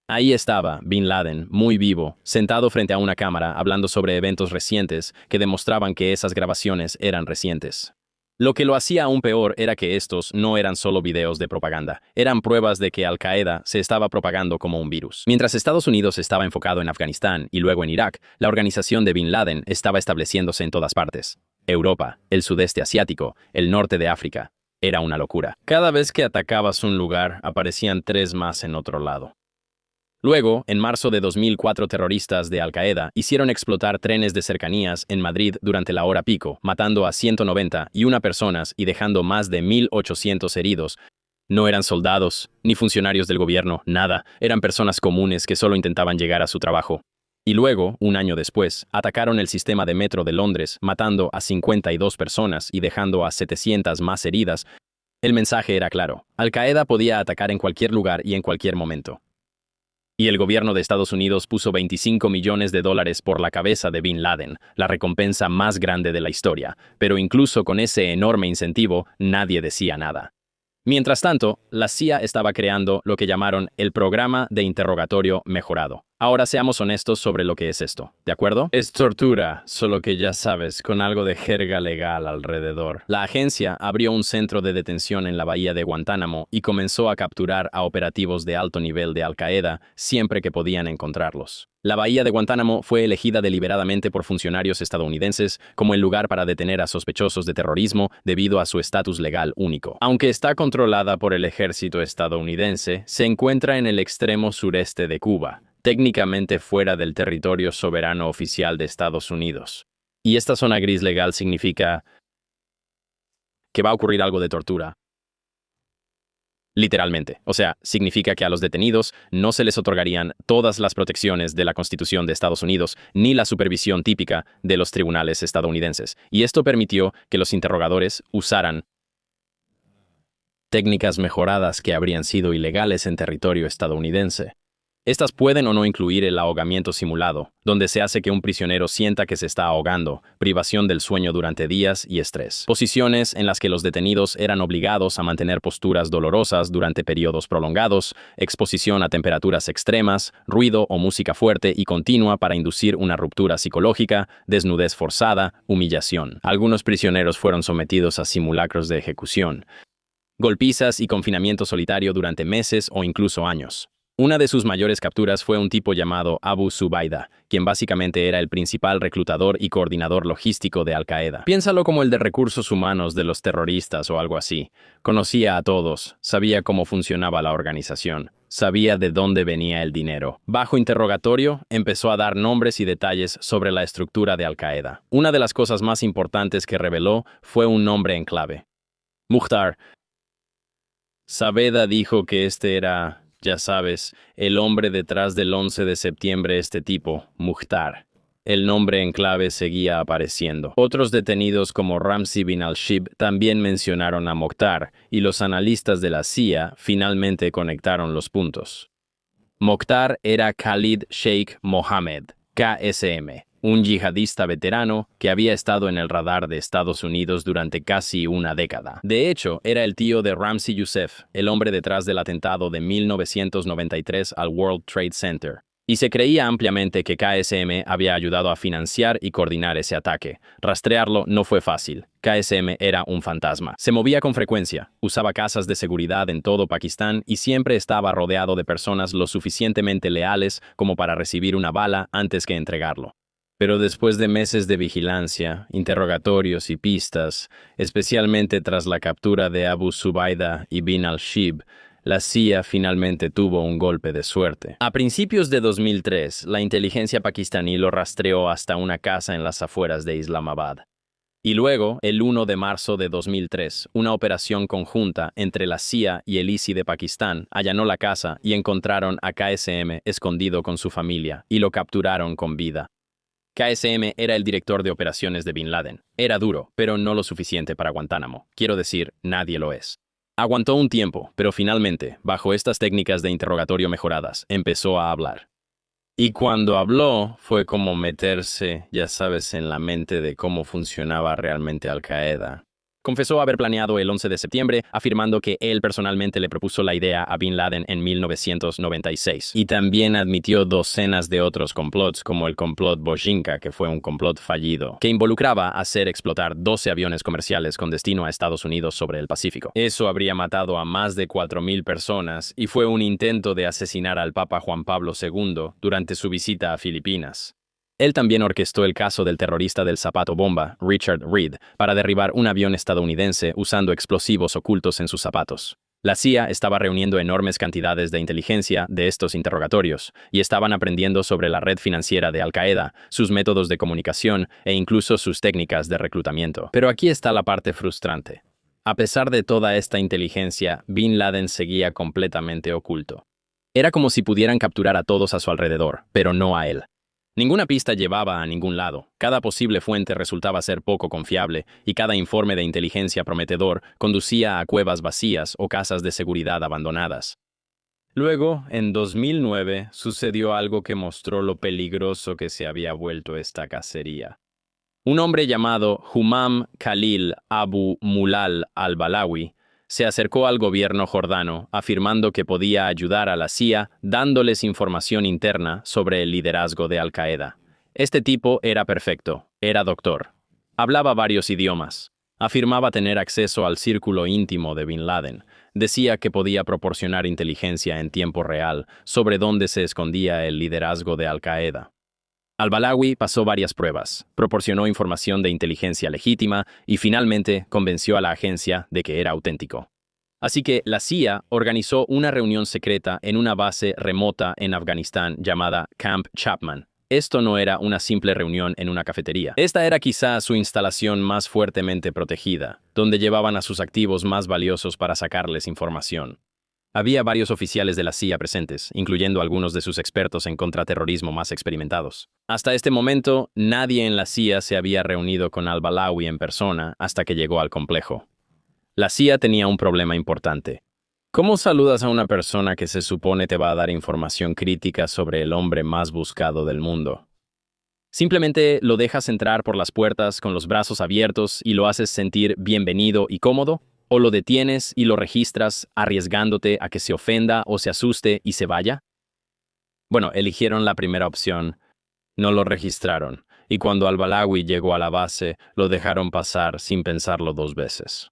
Ahí estaba Bin Laden, muy vivo, sentado frente a una cámara hablando sobre eventos recientes que demostraban que esas grabaciones eran recientes. Lo que lo hacía aún peor era que estos no eran solo videos de propaganda, eran pruebas de que Al-Qaeda se estaba propagando como un virus. Mientras Estados Unidos estaba enfocado en Afganistán y luego en Irak, la organización de Bin Laden estaba estableciéndose en todas partes. Europa, el sudeste asiático, el norte de África. Era una locura. Cada vez que atacabas un lugar, aparecían 3 más en otro lado. Luego, en marzo de 2004, terroristas de Al-Qaeda hicieron explotar trenes de cercanías en Madrid durante la hora pico, matando a 191 personas y dejando más de 1.800 heridos. No eran soldados, ni funcionarios del gobierno, nada. Eran personas comunes que solo intentaban llegar a su trabajo. Y luego, un año después, atacaron el sistema de metro de Londres, matando a 52 personas y dejando a 700 más heridas. El mensaje era claro. Al-Qaeda podía atacar en cualquier lugar y en cualquier momento. Y el gobierno de Estados Unidos puso $25 millones por la cabeza de Bin Laden, la recompensa más grande de la historia, pero incluso con ese enorme incentivo, nadie decía nada. Mientras tanto, la CIA estaba creando lo que llamaron el Programa de Interrogatorio Mejorado. Ahora seamos honestos sobre lo que es esto, ¿de acuerdo? Es tortura, solo que ya sabes, con algo de jerga legal alrededor. La agencia abrió un centro de detención en la bahía de Guantánamo y comenzó a capturar a operativos de alto nivel de Al-Qaeda siempre que podían encontrarlos. La bahía de Guantánamo fue elegida deliberadamente por funcionarios estadounidenses como el lugar para detener a sospechosos de terrorismo debido a su estatus legal único. Aunque está controlada por el ejército estadounidense, se encuentra en el extremo sureste de Cuba, técnicamente fuera del territorio soberano oficial de Estados Unidos. Y esta zona gris legal significa que va a ocurrir algo de tortura. Literalmente. O sea, significa que a los detenidos no se les otorgarían todas las protecciones de la Constitución de Estados Unidos ni la supervisión típica de los tribunales estadounidenses. Y esto permitió que los interrogadores usaran técnicas mejoradas que habrían sido ilegales en territorio estadounidense. Estas pueden o no incluir el ahogamiento simulado, donde se hace que un prisionero sienta que se está ahogando, privación del sueño durante días y estrés. Posiciones en las que los detenidos eran obligados a mantener posturas dolorosas durante periodos prolongados, exposición a temperaturas extremas, ruido o música fuerte y continua para inducir una ruptura psicológica, desnudez forzada, humillación. Algunos prisioneros fueron sometidos a simulacros de ejecución, golpizas y confinamiento solitario durante meses o incluso años. Una de sus mayores capturas fue un tipo llamado Abu Zubaydah, quien básicamente era el principal reclutador y coordinador logístico de Al-Qaeda. Piénsalo como el de recursos humanos de los terroristas o algo así. Conocía a todos, sabía cómo funcionaba la organización, sabía de dónde venía el dinero. Bajo interrogatorio, empezó a dar nombres y detalles sobre la estructura de Al-Qaeda. Una de las cosas más importantes que reveló fue un nombre en clave: Mukhtar. Saavedra dijo que este era, ya sabes, el hombre detrás del 11 de septiembre, este tipo, Mukhtar. El nombre en clave seguía apareciendo. Otros detenidos como Ramzi bin al-Shibh también mencionaron a Mukhtar, y los analistas de la CIA finalmente conectaron los puntos. Mukhtar era Khalid Sheikh Mohammed, KSM, un yihadista veterano que había estado en el radar de Estados Unidos durante casi una década. De hecho, era el tío de Ramzi Youssef, el hombre detrás del atentado de 1993 al World Trade Center. Y se creía ampliamente que KSM había ayudado a financiar y coordinar ese ataque. Rastrearlo no fue fácil. KSM era un fantasma. Se movía con frecuencia, usaba casas de seguridad en todo Pakistán y siempre estaba rodeado de personas lo suficientemente leales como para recibir una bala antes que entregarlo. Pero después de meses de vigilancia, interrogatorios y pistas, especialmente tras la captura de Abu Zubaydah y bin al-Shibh, la CIA finalmente tuvo un golpe de suerte. A principios de 2003, la inteligencia pakistaní lo rastreó hasta una casa en las afueras de Islamabad. Y luego, el 1 de marzo de 2003, una operación conjunta entre la CIA y el ISI de Pakistán allanó la casa y encontraron a KSM escondido con su familia y lo capturaron con vida. KSM era el director de operaciones de Bin Laden. Era duro, pero no lo suficiente para Guantánamo. Quiero decir, nadie lo es. Aguantó un tiempo, pero finalmente, bajo estas técnicas de interrogatorio mejoradas, empezó a hablar. Y cuando habló, fue como meterse, ya sabes, en la mente de cómo funcionaba realmente Al-Qaeda. Confesó haber planeado el 11 de septiembre, afirmando que él personalmente le propuso la idea a Bin Laden en 1996. Y también admitió docenas de otros complots, como el complot Bojinka, que fue un complot fallido, que involucraba hacer explotar 12 aviones comerciales con destino a Estados Unidos sobre el Pacífico. Eso habría matado a más de 4,000 personas y fue un intento de asesinar al Papa Juan Pablo II durante su visita a Filipinas. Él también orquestó el caso del terrorista del zapato bomba, Richard Reed, para derribar un avión estadounidense usando explosivos ocultos en sus zapatos. La CIA estaba reuniendo enormes cantidades de inteligencia de estos interrogatorios y estaban aprendiendo sobre la red financiera de Al-Qaeda, sus métodos de comunicación e incluso sus técnicas de reclutamiento. Pero aquí está la parte frustrante. A pesar de toda esta inteligencia, Bin Laden seguía completamente oculto. Era como si pudieran capturar a todos a su alrededor, pero no a él. Ninguna pista llevaba a ningún lado, cada posible fuente resultaba ser poco confiable y cada informe de inteligencia prometedor conducía a cuevas vacías o casas de seguridad abandonadas. Luego, en 2009, sucedió algo que mostró lo peligroso que se había vuelto esta cacería. Un hombre llamado Humam Khalil Abu Mulal al-Balawi se acercó al gobierno jordano afirmando que podía ayudar a la CIA dándoles información interna sobre el liderazgo de Al-Qaeda. Este tipo era perfecto, era doctor. Hablaba varios idiomas. Afirmaba tener acceso al círculo íntimo de Bin Laden. Decía que podía proporcionar inteligencia en tiempo real sobre dónde se escondía el liderazgo de Al-Qaeda. Al-Balawi pasó varias pruebas, proporcionó información de inteligencia legítima y finalmente convenció a la agencia de que era auténtico. Así que la CIA organizó una reunión secreta en una base remota en Afganistán llamada Camp Chapman. Esto no era una simple reunión en una cafetería. Esta era quizá su instalación más fuertemente protegida, donde llevaban a sus activos más valiosos para sacarles información. Había varios oficiales de la CIA presentes, incluyendo algunos de sus expertos en contraterrorismo más experimentados. Hasta este momento, nadie en la CIA se había reunido con al-Balawi en persona hasta que llegó al complejo. La CIA tenía un problema importante. ¿Cómo saludas a una persona que se supone te va a dar información crítica sobre el hombre más buscado del mundo? ¿Simplemente lo dejas entrar por las puertas con los brazos abiertos y lo haces sentir bienvenido y cómodo? ¿O lo detienes y lo registras arriesgándote a que se ofenda o se asuste y se vaya? Bueno, eligieron la primera opción. No lo registraron, y cuando al-Balawi llegó a la base, lo dejaron pasar sin pensarlo dos veces.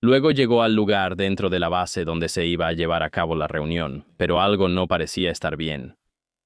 Luego llegó al lugar dentro de la base donde se iba a llevar a cabo la reunión, pero algo no parecía estar bien.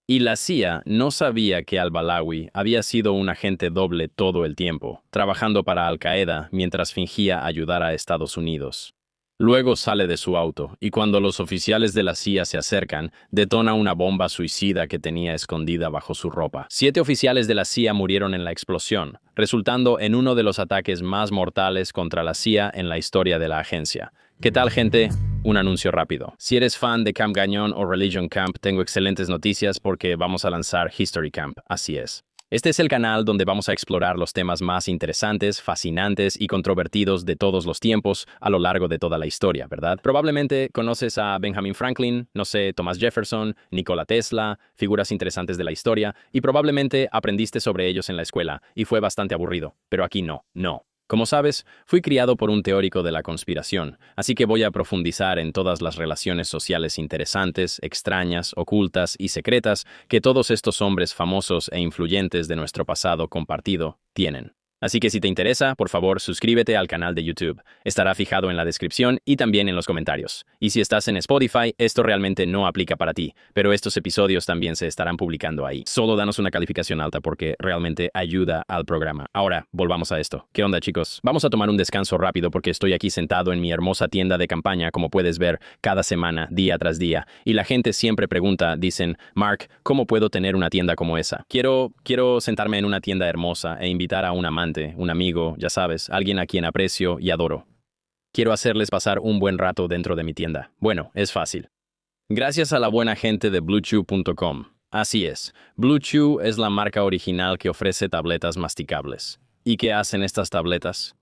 Y la CIA no sabía que al-Balawi había sido un agente doble todo el tiempo, trabajando para Al-Qaeda mientras fingía ayudar a Estados Unidos. Luego sale de su auto, y cuando los oficiales de la CIA se acercan, detona una bomba suicida que tenía escondida bajo su ropa. 7 oficiales de la CIA murieron en la explosión, resultando en uno de los ataques más mortales contra la CIA en la historia de la agencia. ¿Qué tal, gente? Un anuncio rápido. Si eres fan de Camp Gañón o Religion Camp, tengo excelentes noticias porque vamos a lanzar History Camp. Así es. Este es el canal donde vamos a explorar los temas más interesantes, fascinantes y controvertidos de todos los tiempos a lo largo de toda la historia, ¿verdad? Probablemente conoces a Benjamin Franklin, no sé, Thomas Jefferson, Nikola Tesla, figuras interesantes de la historia, y probablemente aprendiste sobre ellos en la escuela y fue bastante aburrido, pero aquí no. Como sabes, fui criado por un teórico de la conspiración, así que voy a profundizar en todas las relaciones sociales interesantes, extrañas, ocultas y secretas que todos estos hombres famosos e influyentes de nuestro pasado compartido tienen. Así que si te interesa, por favor, suscríbete al canal de YouTube. Estará fijado en la descripción y también en los comentarios. Y si estás en Spotify, esto realmente no aplica para ti, pero estos episodios también se estarán publicando ahí. Solo danos una calificación alta porque realmente ayuda al programa. Ahora, volvamos a esto. ¿Qué onda, chicos? Vamos a tomar un descanso rápido porque estoy aquí sentado en mi hermosa tienda de campaña, como puedes ver, cada semana, día tras día. Y la gente siempre pregunta, dicen, Mark, ¿cómo puedo tener una tienda como esa? Quiero sentarme en una tienda hermosa e invitar a un amante, un amigo, ya sabes, alguien a quien aprecio y adoro. Quiero hacerles pasar un buen rato dentro de mi tienda. Bueno, es fácil. Gracias a la buena gente de BlueChew.com. Así es, BlueChew es la marca original que ofrece tabletas masticables. ¿Y qué hacen estas tabletas?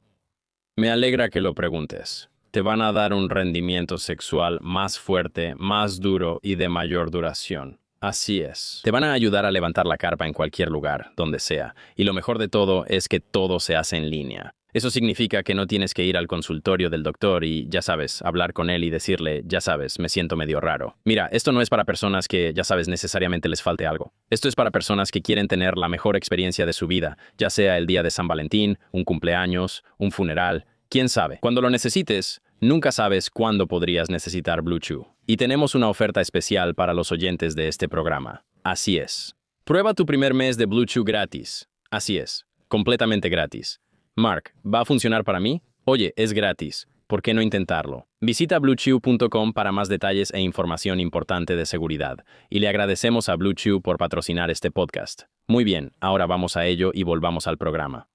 Me alegra que lo preguntes. Te van a dar un rendimiento sexual más fuerte, más duro y de mayor duración. Así es. Te van a ayudar a levantar la carpa en cualquier lugar, donde sea. Y lo mejor de todo es que todo se hace en línea. Eso significa que no tienes que ir al consultorio del doctor y, ya sabes, hablar con él y decirle, ya sabes, me siento medio raro. Mira, esto no es para personas que, ya sabes, necesariamente les falte algo. Esto es para personas que quieren tener la mejor experiencia de su vida, ya sea el día de San Valentín, un cumpleaños, un funeral, quién sabe. Cuando lo necesites, nunca sabes cuándo podrías necesitar BlueChew. Y tenemos una oferta especial para los oyentes de este programa. Así es. Prueba tu primer mes de BlueChew gratis. Así es. Completamente gratis. Mark, ¿va a funcionar para mí? Oye, es gratis. ¿Por qué no intentarlo? Visita BlueChew.com para más detalles e información importante de seguridad. Y le agradecemos a BlueChew por patrocinar este podcast. Muy bien, ahora vamos a ello y volvamos al programa.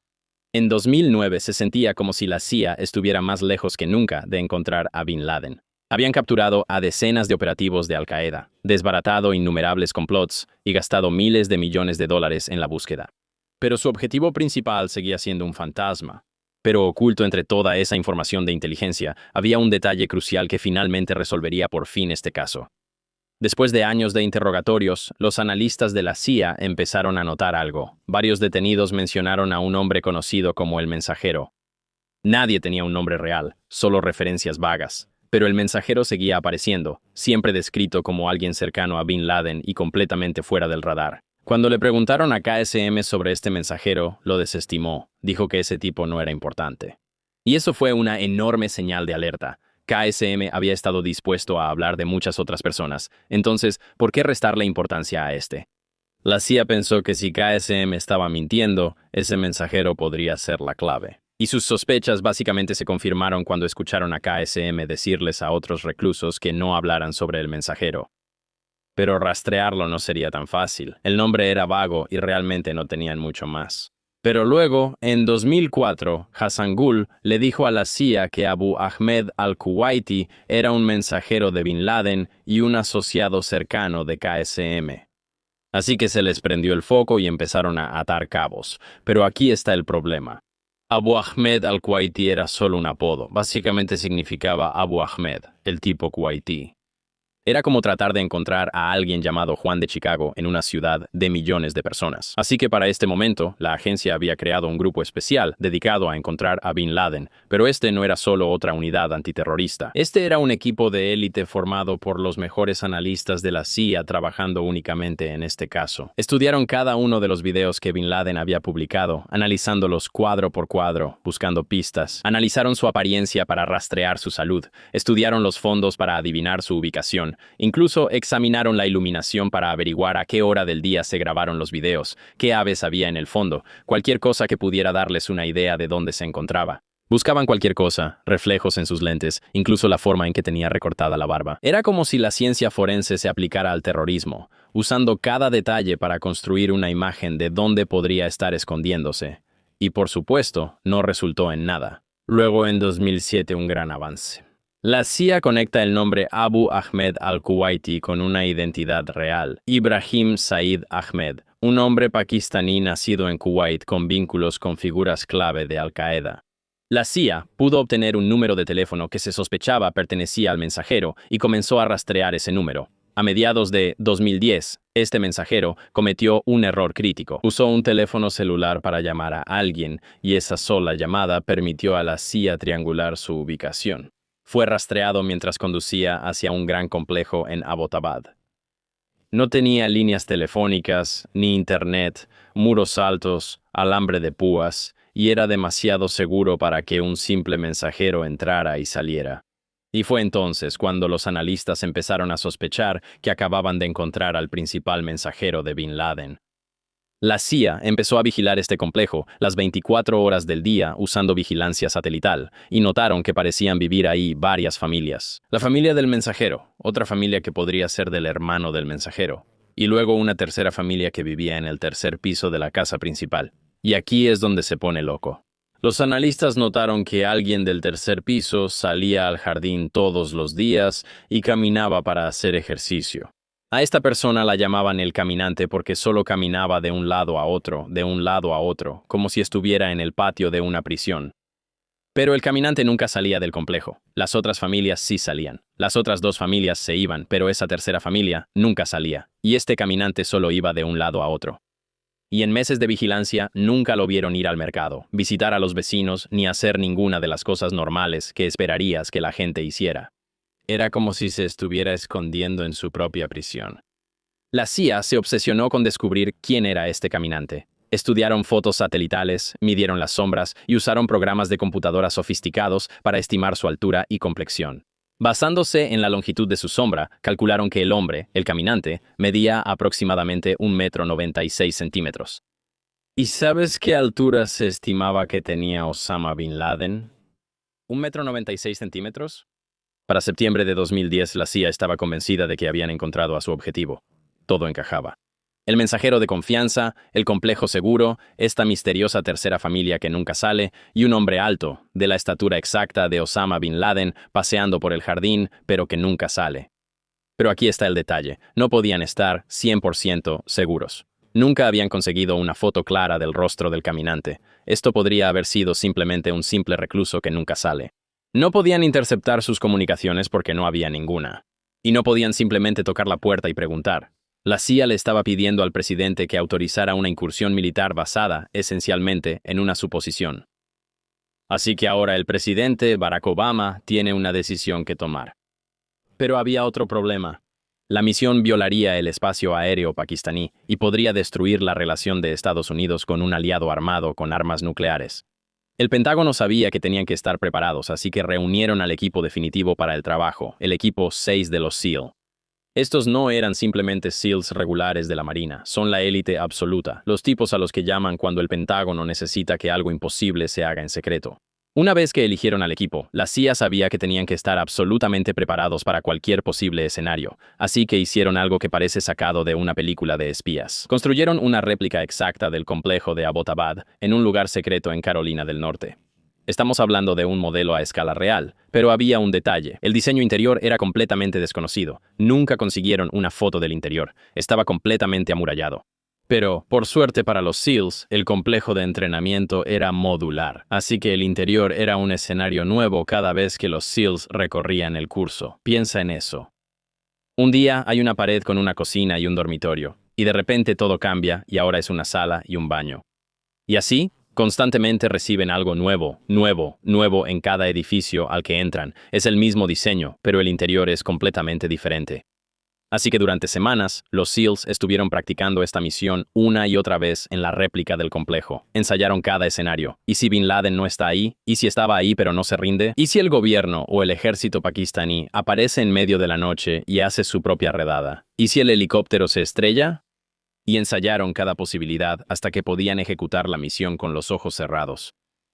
En 2009 se sentía como si la CIA estuviera más lejos que nunca de encontrar a Bin Laden. Habían capturado a decenas de operativos de Al-Qaeda, desbaratado innumerables complots y gastado miles de millones de dólares en la búsqueda. Pero su objetivo principal seguía siendo un fantasma. Pero oculto entre toda esa información de inteligencia, había un detalle crucial que finalmente resolvería por fin este caso. Después de años de interrogatorios, los analistas de la CIA empezaron a notar algo. Varios detenidos mencionaron a un hombre conocido como el Mensajero. Nadie tenía un nombre real, solo referencias vagas. Pero el Mensajero seguía apareciendo, siempre descrito como alguien cercano a Bin Laden y completamente fuera del radar. Cuando le preguntaron a KSM sobre este Mensajero, lo desestimó. Dijo que ese tipo no era importante. Y eso fue una enorme señal de alerta. KSM había estado dispuesto a hablar de muchas otras personas. Entonces, ¿por qué restarle importancia a este? La CIA pensó que si KSM estaba mintiendo, ese Mensajero podría ser la clave. Y sus sospechas básicamente se confirmaron cuando escucharon a KSM decirles a otros reclusos que no hablaran sobre el Mensajero. Pero rastrearlo no sería tan fácil. El nombre era vago y realmente no tenían mucho más. Pero luego, en 2004, Hassan Gul le dijo a la CIA que Abu Ahmed al-Kuwaiti era un mensajero de Bin Laden y un asociado cercano de KSM. Así que se les prendió el foco y empezaron a atar cabos. Pero aquí está el problema. Abu Ahmed al-Kuwaiti era solo un apodo. Básicamente significaba Abu Ahmed, el tipo kuwaití. Era como tratar de encontrar a alguien llamado Juan de Chicago en una ciudad de millones de personas. Así que para este momento, la agencia había creado un grupo especial dedicado a encontrar a Bin Laden, pero este no era solo otra unidad antiterrorista. Este era un equipo de élite formado por los mejores analistas de la CIA trabajando únicamente en este caso. Estudiaron cada uno de los videos que Bin Laden había publicado, analizándolos cuadro por cuadro, buscando pistas. Analizaron su apariencia para rastrear su salud. Estudiaron los fondos para adivinar su ubicación. Incluso examinaron la iluminación para averiguar a qué hora del día se grabaron los videos, qué aves había en el fondo, cualquier cosa que pudiera darles una idea de dónde se encontraba. Buscaban cualquier cosa, reflejos en sus lentes, incluso la forma en que tenía recortada la barba. Era como si la ciencia forense se aplicara al terrorismo, usando cada detalle para construir una imagen de dónde podría estar escondiéndose. Y por supuesto, no resultó en nada. Luego, en 2007, un gran avance. La CIA conecta el nombre Abu Ahmed al-Kuwaiti con una identidad real, Ibrahim Said Ahmed, un hombre pakistaní nacido en Kuwait con vínculos con figuras clave de Al-Qaeda. La CIA pudo obtener un número de teléfono que se sospechaba pertenecía al mensajero y comenzó a rastrear ese número. A mediados de 2010, este mensajero cometió un error crítico. Usó un teléfono celular para llamar a alguien y esa sola llamada permitió a la CIA triangular su ubicación. Fue rastreado mientras conducía hacia un gran complejo en Abbottabad. No tenía líneas telefónicas, ni internet, muros altos, alambre de púas, y era demasiado seguro para que un simple mensajero entrara y saliera. Y fue entonces cuando los analistas empezaron a sospechar que acababan de encontrar al principal mensajero de Bin Laden. La CIA empezó a vigilar este complejo las 24 horas del día usando vigilancia satelital, y notaron que parecían vivir ahí varias familias. La familia del mensajero, otra familia que podría ser del hermano del mensajero, y luego una tercera familia que vivía en el tercer piso de la casa principal. Y aquí es donde se pone loco. Los analistas notaron que alguien del tercer piso salía al jardín todos los días y caminaba para hacer ejercicio. A esta persona la llamaban el caminante porque solo caminaba de un lado a otro, como si estuviera en el patio de una prisión. Pero el caminante nunca salía del complejo. Las otras familias sí salían. Las otras dos familias se iban, pero esa tercera familia nunca salía. Y este caminante solo iba de un lado a otro. Y en meses de vigilancia nunca lo vieron ir al mercado, visitar a los vecinos, ni hacer ninguna de las cosas normales que esperarías que la gente hiciera. Era como si se estuviera escondiendo en su propia prisión. La CIA se obsesionó con descubrir quién era este caminante. Estudiaron fotos satelitales, midieron las sombras y usaron programas de computadora sofisticados para estimar su altura y complexión. Basándose en la longitud de su sombra, calcularon que el hombre, el caminante, medía aproximadamente 1,96 m. ¿Y sabes qué altura se estimaba que tenía Osama Bin Laden? ¿1,96 m? Para septiembre de 2010, la CIA estaba convencida de que habían encontrado a su objetivo. Todo encajaba. El mensajero de confianza, el complejo seguro, esta misteriosa tercera familia que nunca sale, y un hombre alto, de la estatura exacta de Osama Bin Laden, paseando por el jardín, pero que nunca sale. Pero aquí está el detalle. No podían estar 100% seguros. Nunca habían conseguido una foto clara del rostro del caminante. Esto podría haber sido simplemente un simple recluso que nunca sale. No podían interceptar sus comunicaciones porque no había ninguna. Y no podían simplemente tocar la puerta y preguntar. La CIA le estaba pidiendo al presidente que autorizara una incursión militar basada, esencialmente, en una suposición. Así que ahora el presidente, Barack Obama, tiene una decisión que tomar. Pero había otro problema. La misión violaría el espacio aéreo pakistaní y podría destruir la relación de Estados Unidos con un aliado armado con armas nucleares. El Pentágono sabía que tenían que estar preparados, así que reunieron al equipo definitivo para el trabajo, el equipo 6 de los SEAL. Estos no eran simplemente SEALs regulares de la Marina, son la élite absoluta, los tipos a los que llaman cuando el Pentágono necesita que algo imposible se haga en secreto. Una vez que eligieron al equipo, la CIA sabía que tenían que estar absolutamente preparados para cualquier posible escenario, así que hicieron algo que parece sacado de una película de espías. Construyeron una réplica exacta del complejo de Abbottabad en un lugar secreto en Carolina del Norte. Estamos hablando de un modelo a escala real, pero había un detalle. El diseño interior era completamente desconocido. Nunca consiguieron una foto del interior. Estaba completamente amurallado. Pero, por suerte para los SEALs, el complejo de entrenamiento era modular, así que el interior era un escenario nuevo cada vez que los SEALs recorrían el curso. Piensa en eso. Un día hay una pared con una cocina y un dormitorio, y de repente todo cambia y ahora es una sala y un baño. Y así, constantemente reciben algo nuevo en cada edificio al que entran. Es el mismo diseño, pero el interior es completamente diferente. Así que durante semanas, los SEALs estuvieron practicando esta misión una y otra vez en la réplica del complejo. Ensayaron cada escenario. ¿Y si Bin Laden no está ahí? ¿Y si estaba ahí pero no se rinde? ¿Y si el gobierno o el ejército pakistaní aparece en medio de la noche y hace su propia redada? ¿Y si el helicóptero se estrella? Y ensayaron cada posibilidad hasta que podían ejecutar la misión con los ojos cerrados.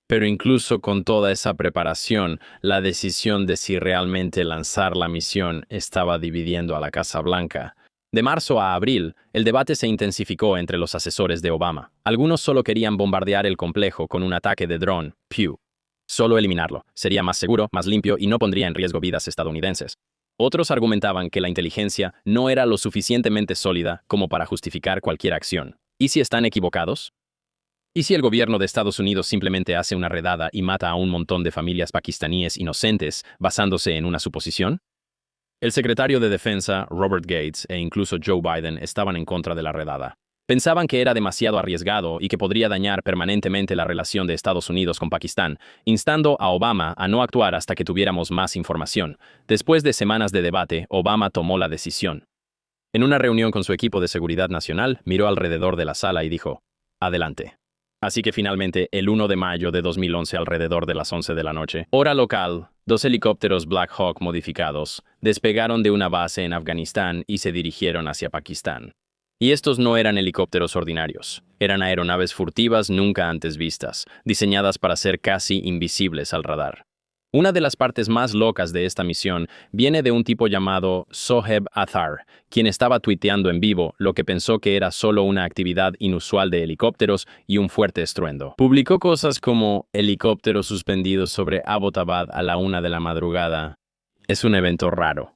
Pero incluso con toda esa preparación, la decisión de si realmente lanzar la misión estaba dividiendo a la Casa Blanca. De marzo a abril, el debate se intensificó entre los asesores de Obama. Algunos solo querían bombardear el complejo con un ataque de dron, Pew. Solo eliminarlo. Sería más seguro, más limpio y no pondría en riesgo vidas estadounidenses. Otros argumentaban que la inteligencia no era lo suficientemente sólida como para justificar cualquier acción. ¿Y si están equivocados? ¿Y si el gobierno de Estados Unidos simplemente hace una redada y mata a un montón de familias pakistaníes inocentes basándose en una suposición? El secretario de Defensa, Robert Gates, e incluso Joe Biden estaban en contra de la redada. Pensaban que era demasiado arriesgado y que podría dañar permanentemente la relación de Estados Unidos con Pakistán, instando a Obama a no actuar hasta que tuviéramos más información. Después de semanas de debate, Obama tomó la decisión. En una reunión con su equipo de seguridad nacional, miró alrededor de la sala y dijo, «Adelante». Así que finalmente, el 1 de mayo de 2011, alrededor de las 11 de la noche, hora local, 2 helicópteros Black Hawk modificados despegaron de una base en Afganistán y se dirigieron hacia Pakistán. Y estos no eran helicópteros ordinarios, eran aeronaves furtivas nunca antes vistas, diseñadas para ser casi invisibles al radar. Una de las partes más locas de esta misión viene de un tipo llamado Soheb Athar, quien estaba tuiteando en vivo lo que pensó que era solo una actividad inusual de helicópteros y un fuerte estruendo. Publicó cosas como helicópteros suspendidos sobre Abbottabad a la 1 de la madrugada. Es un evento raro.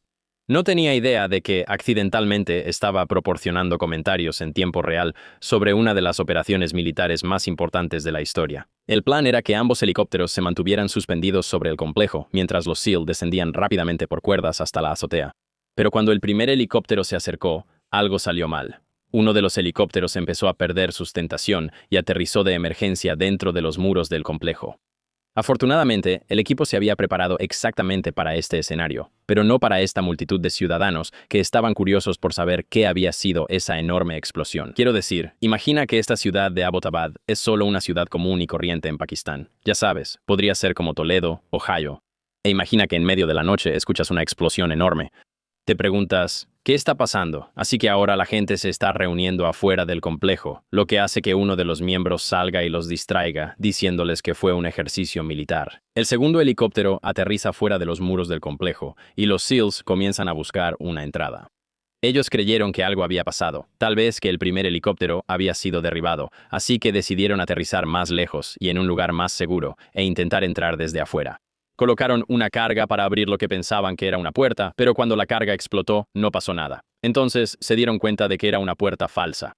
No tenía idea de que accidentalmente estaba proporcionando comentarios en tiempo real sobre una de las operaciones militares más importantes de la historia. El plan era que ambos helicópteros se mantuvieran suspendidos sobre el complejo, mientras los SEAL descendían rápidamente por cuerdas hasta la azotea. Pero cuando el primer helicóptero se acercó, algo salió mal. Uno de los helicópteros empezó a perder sustentación y aterrizó de emergencia dentro de los muros del complejo. Afortunadamente, el equipo se había preparado exactamente para este escenario, pero no para esta multitud de ciudadanos que estaban curiosos por saber qué había sido esa enorme explosión. Quiero decir, imagina que esta ciudad de Abbottabad es solo una ciudad común y corriente en Pakistán. Ya sabes, podría ser como Toledo, Ohio. E imagina que en medio de la noche escuchas una explosión enorme. Te preguntas, ¿qué está pasando? Así que ahora la gente se está reuniendo afuera del complejo, lo que hace que uno de los miembros salga y los distraiga, diciéndoles que fue un ejercicio militar. El segundo helicóptero aterriza fuera de los muros del complejo, y los SEALs comienzan a buscar una entrada. Ellos creyeron que algo había pasado, tal vez que el primer helicóptero había sido derribado, así que decidieron aterrizar más lejos y en un lugar más seguro, e intentar entrar desde afuera. Colocaron una carga para abrir lo que pensaban que era una puerta, pero cuando la carga explotó, no pasó nada. Entonces, se dieron cuenta de que era una puerta falsa.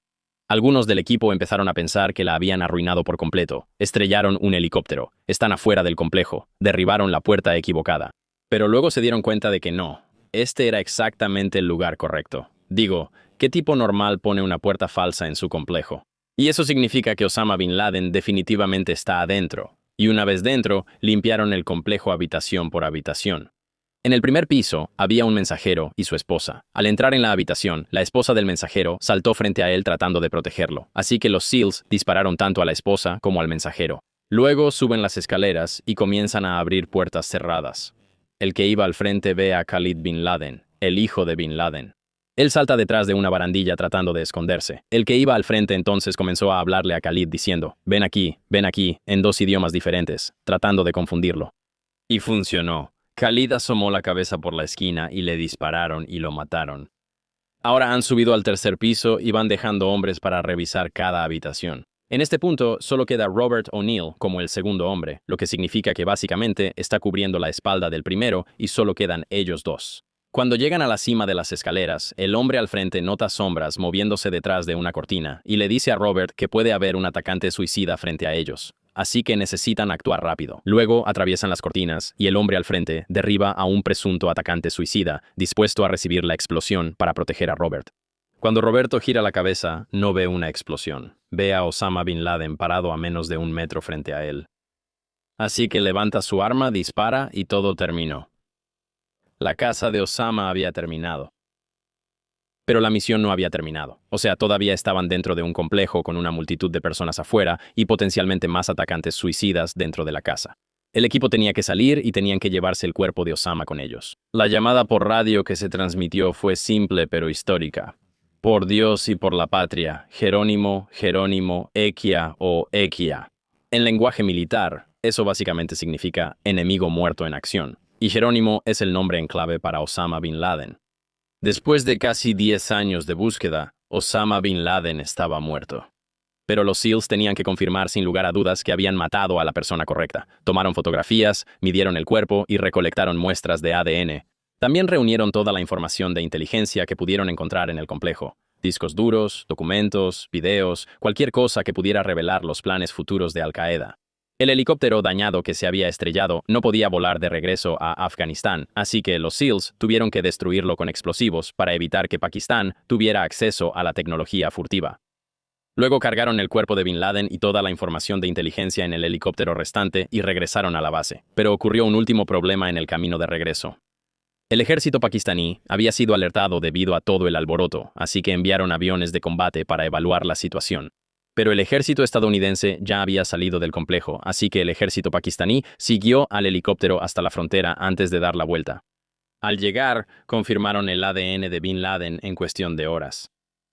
Algunos del equipo empezaron a pensar que la habían arruinado por completo. Estrellaron un helicóptero. Están afuera del complejo. Derribaron la puerta equivocada. Pero luego se dieron cuenta de que no. Este era exactamente el lugar correcto. Digo, ¿qué tipo normal pone una puerta falsa en su complejo? Y eso significa que Osama Bin Laden definitivamente está adentro. Y una vez dentro, limpiaron el complejo habitación por habitación. En el primer piso había un mensajero y su esposa. Al entrar en la habitación, la esposa del mensajero saltó frente a él tratando de protegerlo, así que los SEALs dispararon tanto a la esposa como al mensajero. Luego suben las escaleras y comienzan a abrir puertas cerradas. El que iba al frente ve a Khalid Bin Laden, el hijo de Bin Laden. Él salta detrás de una barandilla tratando de esconderse. El que iba al frente entonces comenzó a hablarle a Khalid diciendo, ven aquí, en 2 idiomas diferentes, tratando de confundirlo. Y funcionó. Khalid asomó la cabeza por la esquina y le dispararon y lo mataron. Ahora han subido al tercer piso y van dejando hombres para revisar cada habitación. En este punto, solo queda Robert O'Neill como el segundo hombre, lo que significa que básicamente está cubriendo la espalda del primero y solo quedan ellos dos. Cuando llegan a la cima de las escaleras, el hombre al frente nota sombras moviéndose detrás de una cortina y le dice a Robert que puede haber un atacante suicida frente a ellos, así que necesitan actuar rápido. Luego atraviesan las cortinas y el hombre al frente derriba a un presunto atacante suicida, dispuesto a recibir la explosión para proteger a Robert. Cuando Roberto gira la cabeza, no ve una explosión. Ve a Osama Bin Laden parado a menos de 1 metro frente a él. Así que levanta su arma, dispara y todo terminó. La casa de Osama había terminado. Pero la misión no había terminado. O sea, todavía estaban dentro de un complejo con una multitud de personas afuera y potencialmente más atacantes suicidas dentro de la casa. El equipo tenía que salir y tenían que llevarse el cuerpo de Osama con ellos. La llamada por radio que se transmitió fue simple pero histórica. Por Dios y por la patria, Jerónimo, Jerónimo, Equia o Equia. En lenguaje militar, eso básicamente significa enemigo muerto en acción. Y Jerónimo es el nombre en clave para Osama Bin Laden. Después de casi 10 años de búsqueda, Osama Bin Laden estaba muerto. Pero los SEALs tenían que confirmar sin lugar a dudas que habían matado a la persona correcta. Tomaron fotografías, midieron el cuerpo y recolectaron muestras de ADN. También reunieron toda la información de inteligencia que pudieron encontrar en el complejo. Discos duros, documentos, videos, cualquier cosa que pudiera revelar los planes futuros de Al-Qaeda. El helicóptero dañado que se había estrellado no podía volar de regreso a Afganistán, así que los SEALs tuvieron que destruirlo con explosivos para evitar que Pakistán tuviera acceso a la tecnología furtiva. Luego cargaron el cuerpo de Bin Laden y toda la información de inteligencia en el helicóptero restante y regresaron a la base. Pero ocurrió un último problema en el camino de regreso. El ejército pakistaní había sido alertado debido a todo el alboroto, así que enviaron aviones de combate para evaluar la situación. Pero el ejército estadounidense ya había salido del complejo, así que el ejército pakistaní siguió al helicóptero hasta la frontera antes de dar la vuelta. Al llegar, confirmaron el ADN de Bin Laden en cuestión de horas.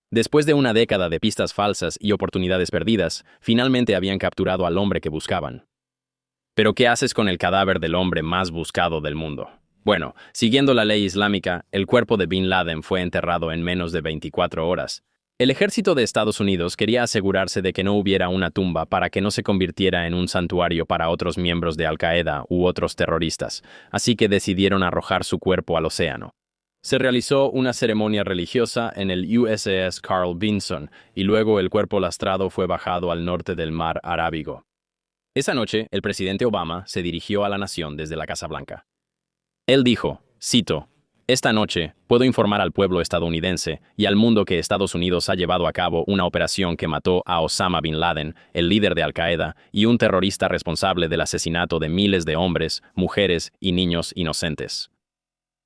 Después de una década de pistas falsas y oportunidades perdidas, finalmente habían capturado al hombre que buscaban. ¿Pero qué haces con el cadáver del hombre más buscado del mundo? Bueno, siguiendo la ley islámica, el cuerpo de Bin Laden fue enterrado en menos de 24 horas. El ejército de Estados Unidos quería asegurarse de que no hubiera una tumba para que no se convirtiera en un santuario para otros miembros de Al-Qaeda u otros terroristas, así que decidieron arrojar su cuerpo al océano. Se realizó una ceremonia religiosa en el USS Carl Vinson y luego el cuerpo lastrado fue bajado al norte del mar Arábigo. Esa noche, el presidente Obama se dirigió a la nación desde la Casa Blanca. Él dijo, cito, «Esta noche puedo informar al pueblo estadounidense y al mundo que Estados Unidos ha llevado a cabo una operación que mató a Osama Bin Laden, el líder de Al-Qaeda y un terrorista responsable del asesinato de miles de hombres, mujeres y niños inocentes».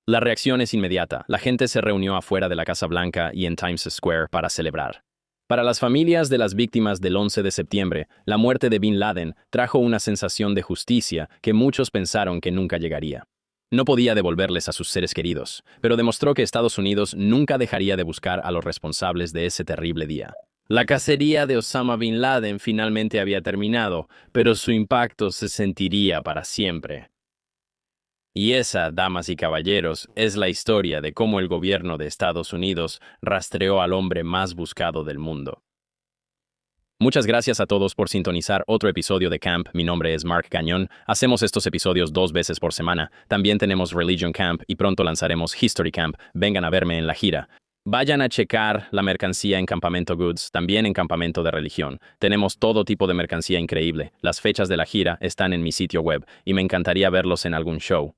La reacción es inmediata. La gente se reunió afuera de la Casa Blanca y en Times Square para celebrar. Para las familias de las víctimas del 11 de septiembre, la muerte de Bin Laden trajo una sensación de justicia que muchos pensaron que nunca llegaría. No podía devolverles a sus seres queridos, pero demostró que Estados Unidos nunca dejaría de buscar a los responsables de ese terrible día. La cacería de Osama Bin Laden finalmente había terminado, pero su impacto se sentiría para siempre. Y esa, damas y caballeros, es la historia de cómo el gobierno de Estados Unidos rastreó al hombre más buscado del mundo. Muchas gracias a todos por sintonizar otro episodio de Camp. Mi nombre es Mark Cañón. Hacemos estos episodios 2 veces por semana. También tenemos Religion Camp y pronto lanzaremos History Camp. Vengan a verme en la gira. Vayan a checar la mercancía en Campamento Goods, también en Campamento de Religión. Tenemos todo tipo de mercancía increíble. Las fechas de la gira están en mi sitio web y me encantaría verlos en algún show.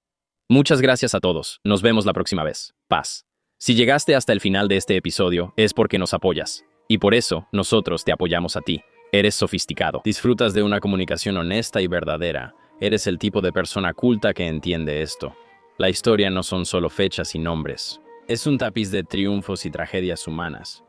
Muchas gracias a todos. Nos vemos la próxima vez. Paz. Si llegaste hasta el final de este episodio es porque nos apoyas. Y por eso, nosotros te apoyamos a ti. Eres sofisticado. Disfrutas de una comunicación honesta y verdadera. Eres el tipo de persona culta que entiende esto. La historia no son solo fechas y nombres. Es un tapiz de triunfos y tragedias humanas.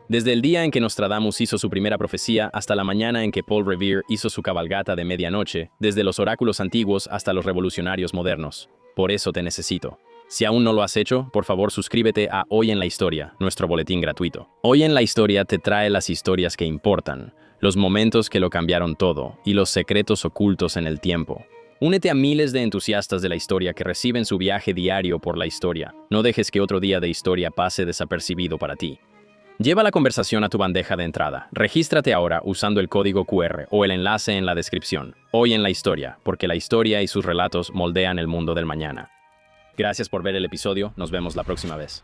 Desde el día en que Nostradamus hizo su primera profecía hasta la mañana en que Paul Revere hizo su cabalgata de medianoche, desde los oráculos antiguos hasta los revolucionarios modernos. Por eso te necesito. Si aún no lo has hecho, por favor suscríbete a Hoy en la Historia, nuestro boletín gratuito. Hoy en la Historia te trae las historias que importan, los momentos que lo cambiaron todo y los secretos ocultos en el tiempo. Únete a miles de entusiastas de la historia que reciben su viaje diario por la historia. No dejes que otro día de historia pase desapercibido para ti. Lleva la conversación a tu bandeja de entrada. Regístrate ahora usando el código QR o el enlace en la descripción. Hoy en la Historia, porque la historia y sus relatos moldean el mundo del mañana. Gracias por ver el episodio, nos vemos la próxima vez.